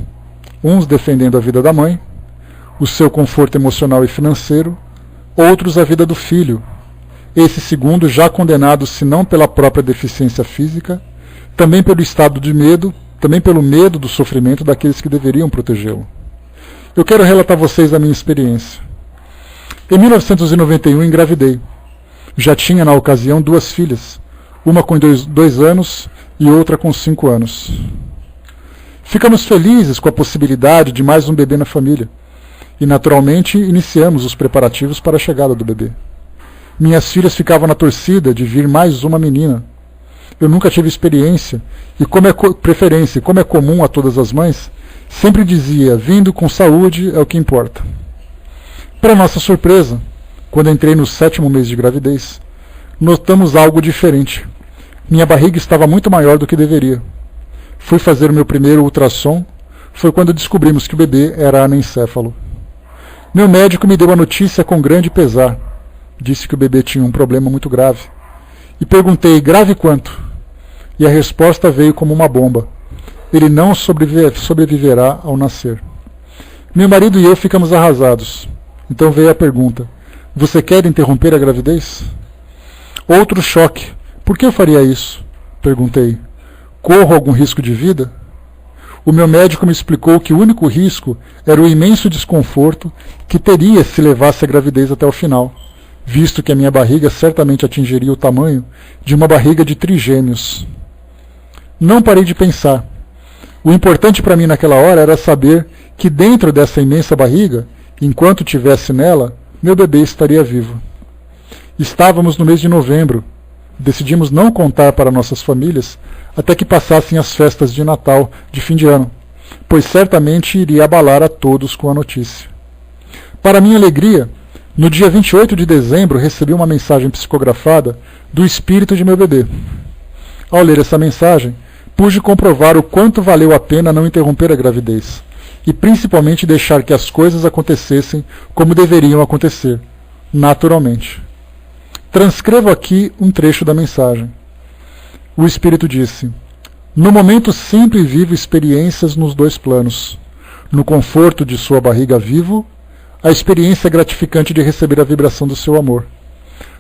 uns defendendo a vida da mãe, o seu conforto emocional e financeiro, outros a vida do filho, esse segundo já condenado se não pela própria deficiência física, também pelo estado de medo, também pelo medo do sofrimento daqueles que deveriam protegê-lo. Eu quero relatar a vocês a minha experiência. Em 1991 engravidei. Já tinha na ocasião 2 filhas, uma com 2 anos e outra com 5 anos. Ficamos felizes com a possibilidade de mais um bebê na família e naturalmente iniciamos os preparativos para a chegada do bebê. Minhas filhas ficavam na torcida de vir mais uma menina. Eu nunca tive experiência e como é comum a todas as mães, sempre dizia, vindo com saúde é o que importa. Para nossa surpresa, quando entrei no 7º mês de gravidez, notamos algo diferente. Minha barriga estava muito maior do que deveria. Fui fazer o meu primeiro ultrassom, foi quando descobrimos que o bebê era anencéfalo. Meu médico me deu a notícia com grande pesar. Disse que o bebê tinha um problema muito grave. E perguntei, grave quanto? E a resposta veio como uma bomba. Ele não sobreviverá ao nascer. Meu marido e eu ficamos arrasados. Então veio a pergunta, você quer interromper a gravidez? Outro choque, por que eu faria isso? Perguntei, corro algum risco de vida? O meu médico me explicou que o único risco era o imenso desconforto que teria se levasse a gravidez até o final, visto que a minha barriga certamente atingiria o tamanho de uma barriga de trigêmeos. Não parei de pensar. O importante para mim naquela hora era saber que dentro dessa imensa barriga, enquanto tivesse nela, meu bebê estaria vivo. Estávamos no mês de novembro. Decidimos não contar para nossas famílias até que passassem as festas de Natal de fim de ano, pois certamente iria abalar a todos com a notícia. Para minha alegria, no dia 28 de dezembro recebi uma mensagem psicografada do espírito de meu bebê. Ao ler essa mensagem, pude comprovar o quanto valeu a pena não interromper a gravidez, e principalmente deixar que as coisas acontecessem como deveriam acontecer, naturalmente. Transcrevo aqui um trecho da mensagem. O espírito disse: no momento sempre vivo experiências nos dois planos. No conforto de sua barriga vivo, a experiência gratificante de receber a vibração do seu amor.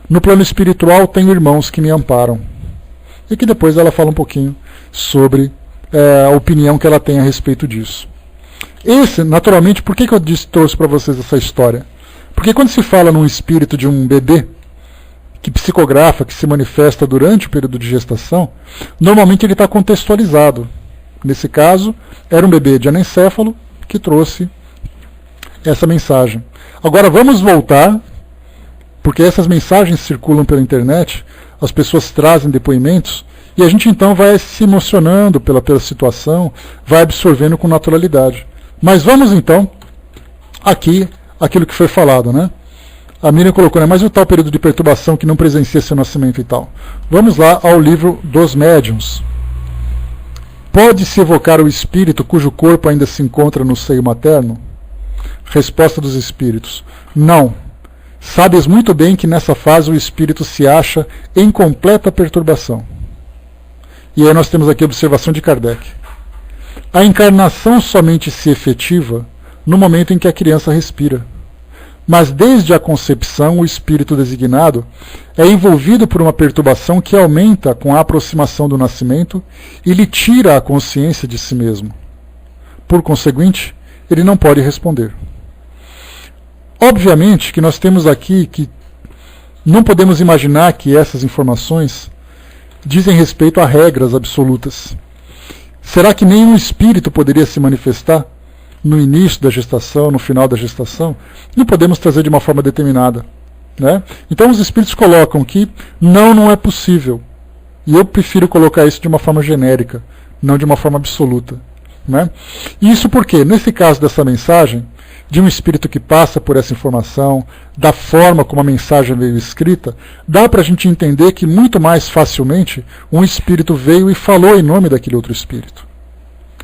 No plano espiritual tenho irmãos que me amparam. E que depois ela fala um pouquinho sobre a opinião que ela tem a respeito disso. Naturalmente, por que eu trouxe para vocês essa história? Porque quando se fala num espírito de um bebê, que psicografa, que se manifesta durante o período de gestação, normalmente ele está contextualizado. Nesse caso, era um bebê de anencéfalo que trouxe essa mensagem. Agora vamos voltar, porque essas mensagens circulam pela internet, as pessoas trazem depoimentos, e a gente então vai se emocionando pela situação, vai absorvendo com naturalidade. Mas vamos então, aqui, aquilo que foi falado, né? A Miriam colocou, né? Mas o tal período de perturbação que não presencia seu nascimento e tal. Vamos lá ao livro dos médiuns. Pode-se evocar o espírito cujo corpo ainda se encontra no seio materno? Resposta dos espíritos: não. Sabes muito bem que nessa fase o espírito se acha em completa perturbação. E aí nós temos aqui a observação de Kardec. A encarnação somente se efetiva no momento em que a criança respira. Mas desde a concepção, o espírito designado é envolvido por uma perturbação que aumenta com a aproximação do nascimento e lhe tira a consciência de si mesmo. Por conseguinte, ele não pode responder. Obviamente que nós temos aqui que não podemos imaginar que essas informações dizem respeito a regras absolutas. Será que nenhum espírito poderia se manifestar no início da gestação, no final da gestação? Não podemos trazer de uma forma determinada, né? Então os espíritos colocam que não é possível. E eu prefiro colocar isso de uma forma genérica, não de uma forma absoluta, né? Isso porque, nesse caso dessa mensagem, de um espírito que passa por essa informação, da forma como a mensagem veio escrita, dá para a gente entender que muito mais facilmente um espírito veio e falou em nome daquele outro espírito,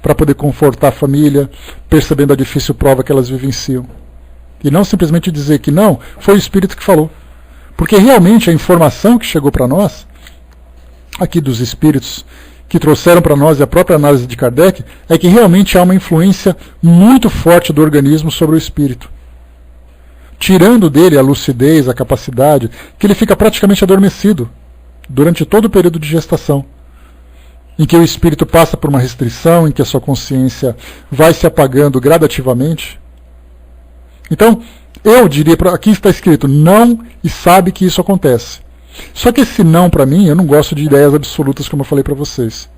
para poder confortar a família, percebendo a difícil prova que elas vivenciam. E não simplesmente dizer que não, foi o espírito que falou. Porque realmente a informação que chegou para nós, aqui dos espíritos, que trouxeram para nós e a própria análise de Kardec, é que realmente há uma influência muito forte do organismo sobre o espírito. Tirando dele a lucidez, a capacidade, que ele fica praticamente adormecido durante todo o período de gestação, em que o espírito passa por uma restrição, em que a sua consciência vai se apagando gradativamente. Então, eu diria, aqui está escrito não, e sabe que isso acontece. Só que esse não, para mim, eu não gosto de ideias absolutas, como eu falei para vocês.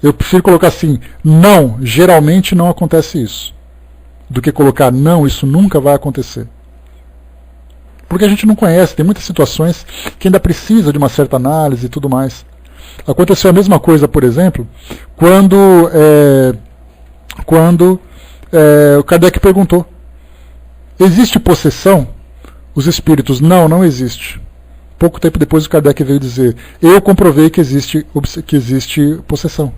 Eu prefiro colocar assim, não, geralmente não acontece isso, do que colocar não, isso nunca vai acontecer. Porque a gente não conhece, tem muitas situações que ainda precisa de uma certa análise e tudo mais. Aconteceu a mesma coisa, por exemplo, quando o Kardec perguntou: existe possessão? Os espíritos: não existe. Pouco tempo depois o Kardec veio dizer: eu comprovei que existe possessão.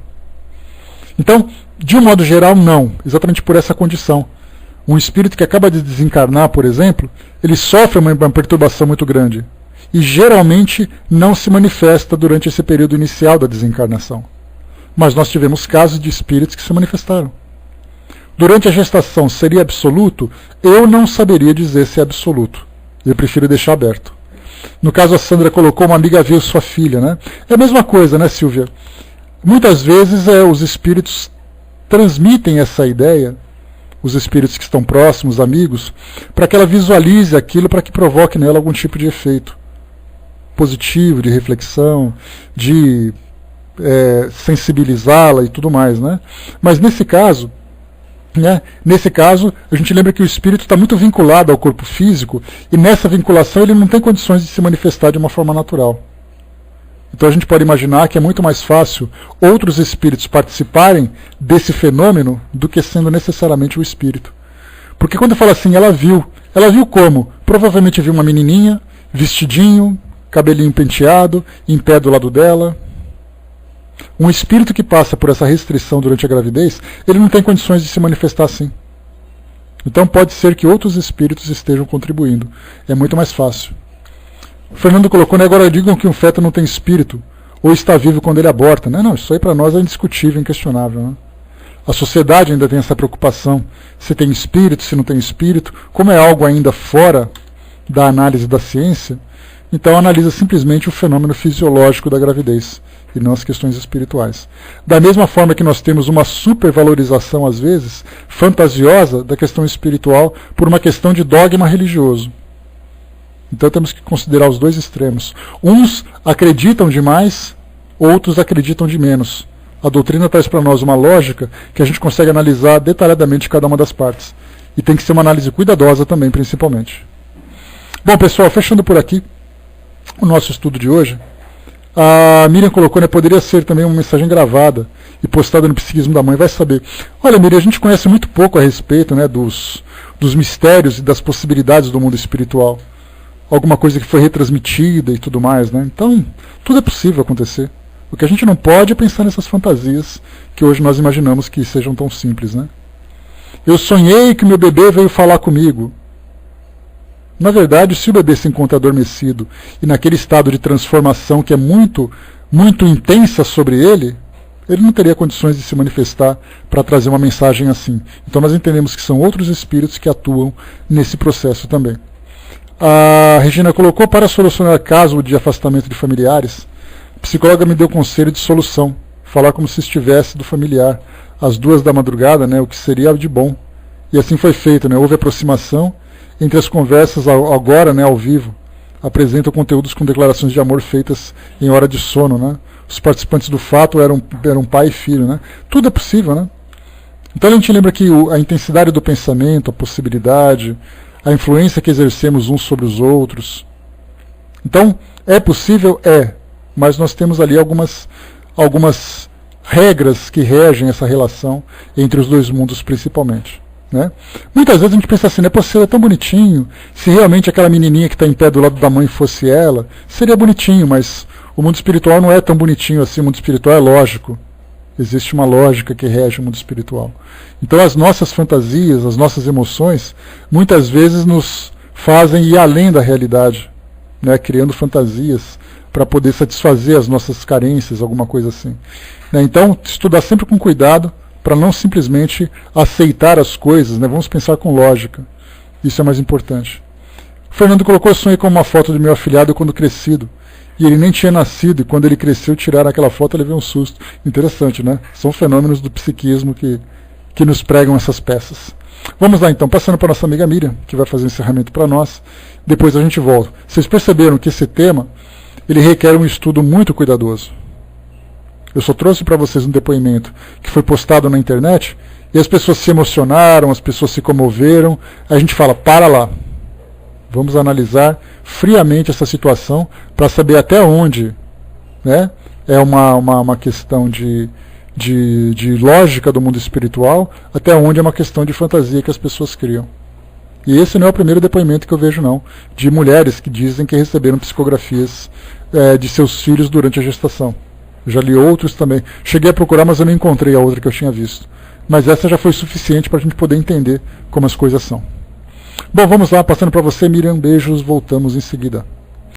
Então, de um modo geral, não, exatamente por essa condição. Um espírito que acaba de desencarnar, por exemplo, ele sofre uma perturbação muito grande. E geralmente não se manifesta durante esse período inicial da desencarnação. Mas nós tivemos casos de espíritos que se manifestaram. Durante a gestação seria absoluto? Eu não saberia dizer se é absoluto. Eu prefiro deixar aberto. No caso, a Sandra colocou: uma amiga viu sua filha, né? É a mesma coisa, né, Silvia? Muitas vezes os espíritos transmitem essa ideia, os espíritos que estão próximos, amigos, para que ela visualize aquilo, para que provoque nela algum tipo de efeito positivo, de reflexão, de sensibilizá-la e tudo mais, né? Mas nesse caso, a gente lembra que o espírito está muito vinculado ao corpo físico, e nessa vinculação ele não tem condições de se manifestar de uma forma natural. Então a gente pode imaginar que é muito mais fácil outros espíritos participarem desse fenômeno do que sendo necessariamente o espírito. Porque quando fala assim, ela viu, Ela viu como? Provavelmente viu uma menininha, vestidinho, cabelinho penteado, em pé do lado dela. Um espírito que passa por essa restrição durante a gravidez, ele não tem condições de se manifestar assim. Então pode ser que outros espíritos estejam contribuindo. É muito mais fácil. O Fernando colocou, né, agora digam que um feto não tem espírito, ou está vivo quando ele aborta. Não, isso aí para nós é indiscutível, inquestionável. Né? A sociedade ainda tem essa preocupação, se tem espírito, se não tem espírito. Como é algo ainda fora da análise da ciência, então analisa simplesmente o fenômeno fisiológico da gravidez, e não as questões espirituais. Da mesma forma que nós temos uma supervalorização, às vezes, fantasiosa da questão espiritual por uma questão de dogma religioso. Então temos que considerar os dois extremos. Uns acreditam demais, outros acreditam de menos. A doutrina traz para nós uma lógica que a gente consegue analisar detalhadamente cada uma das partes. E tem que ser uma análise cuidadosa também, principalmente. Bom, pessoal, fechando por aqui o nosso estudo de hoje. A Miriam colocou, né, poderia ser também uma mensagem gravada e postada no Psiquismo da Mãe, vai saber. Olha, Miriam, a gente conhece muito pouco a respeito, né, dos mistérios e das possibilidades do mundo espiritual. Alguma coisa que foi retransmitida e tudo mais, né? Então, tudo é possível acontecer. O que a gente não pode é pensar nessas fantasias que hoje nós imaginamos que sejam tão simples, né? Eu sonhei que meu bebê veio falar comigo. Na verdade, se o bebê se encontra adormecido e naquele estado de transformação que é muito, muito intensa sobre ele não teria condições de se manifestar para trazer uma mensagem assim. Então nós entendemos que são outros espíritos que atuam nesse processo também. A Regina colocou, para solucionar caso de afastamento de familiares, a psicóloga me deu conselho de solução, falar como se estivesse do familiar, às 2 da madrugada, né, o que seria de bom. E assim foi feito, né, houve aproximação entre as conversas agora, né, ao vivo, apresentam conteúdos com declarações de amor feitas em hora de sono, né. Os participantes do fato eram pai e filho, né. Tudo é possível, né. Então a gente lembra que a intensidade do pensamento, a possibilidade, a influência que exercemos uns sobre os outros. Então, é possível? É. Mas nós temos ali algumas regras que regem essa relação entre os dois mundos, principalmente. Né? Muitas vezes a gente pensa assim, né, pô, é tão bonitinho, se realmente aquela menininha que está em pé do lado da mãe fosse ela, seria bonitinho, mas o mundo espiritual não é tão bonitinho assim, o mundo espiritual é lógico. Existe uma lógica que rege o mundo espiritual. Então as nossas fantasias, as nossas emoções, muitas vezes nos fazem ir além da realidade, né? Criando fantasias para poder satisfazer as nossas carências, alguma coisa assim. Né? Então, estudar sempre com cuidado, para não simplesmente aceitar as coisas, né? Vamos pensar com lógica. Isso é mais importante. O Fernando colocou, sonhei com uma foto do meu afilhado quando crescido. E ele nem tinha nascido, e quando ele cresceu, tiraram aquela foto, ele levou um susto. Interessante, né? São fenômenos do psiquismo que nos pregam essas peças. Vamos lá então, passando para a nossa amiga Miriam, que vai fazer o encerramento para nós. Depois a gente volta. Vocês perceberam que esse tema, ele requer um estudo muito cuidadoso. Eu só trouxe para vocês um depoimento que foi postado na internet, e as pessoas se emocionaram, as pessoas se comoveram. A gente fala, para lá. Vamos analisar friamente essa situação para saber até onde, né, é uma questão de lógica do mundo espiritual, até onde é uma questão de fantasia que as pessoas criam. E esse não é o primeiro depoimento que eu vejo, não, de mulheres que dizem que receberam psicografias de seus filhos durante a gestação. Já li outros também. Cheguei a procurar, mas eu não encontrei a outra que eu tinha visto. Mas essa já foi suficiente para a gente poder entender como as coisas são. Bom, vamos lá, passando para você, Miriam, beijos, voltamos em seguida.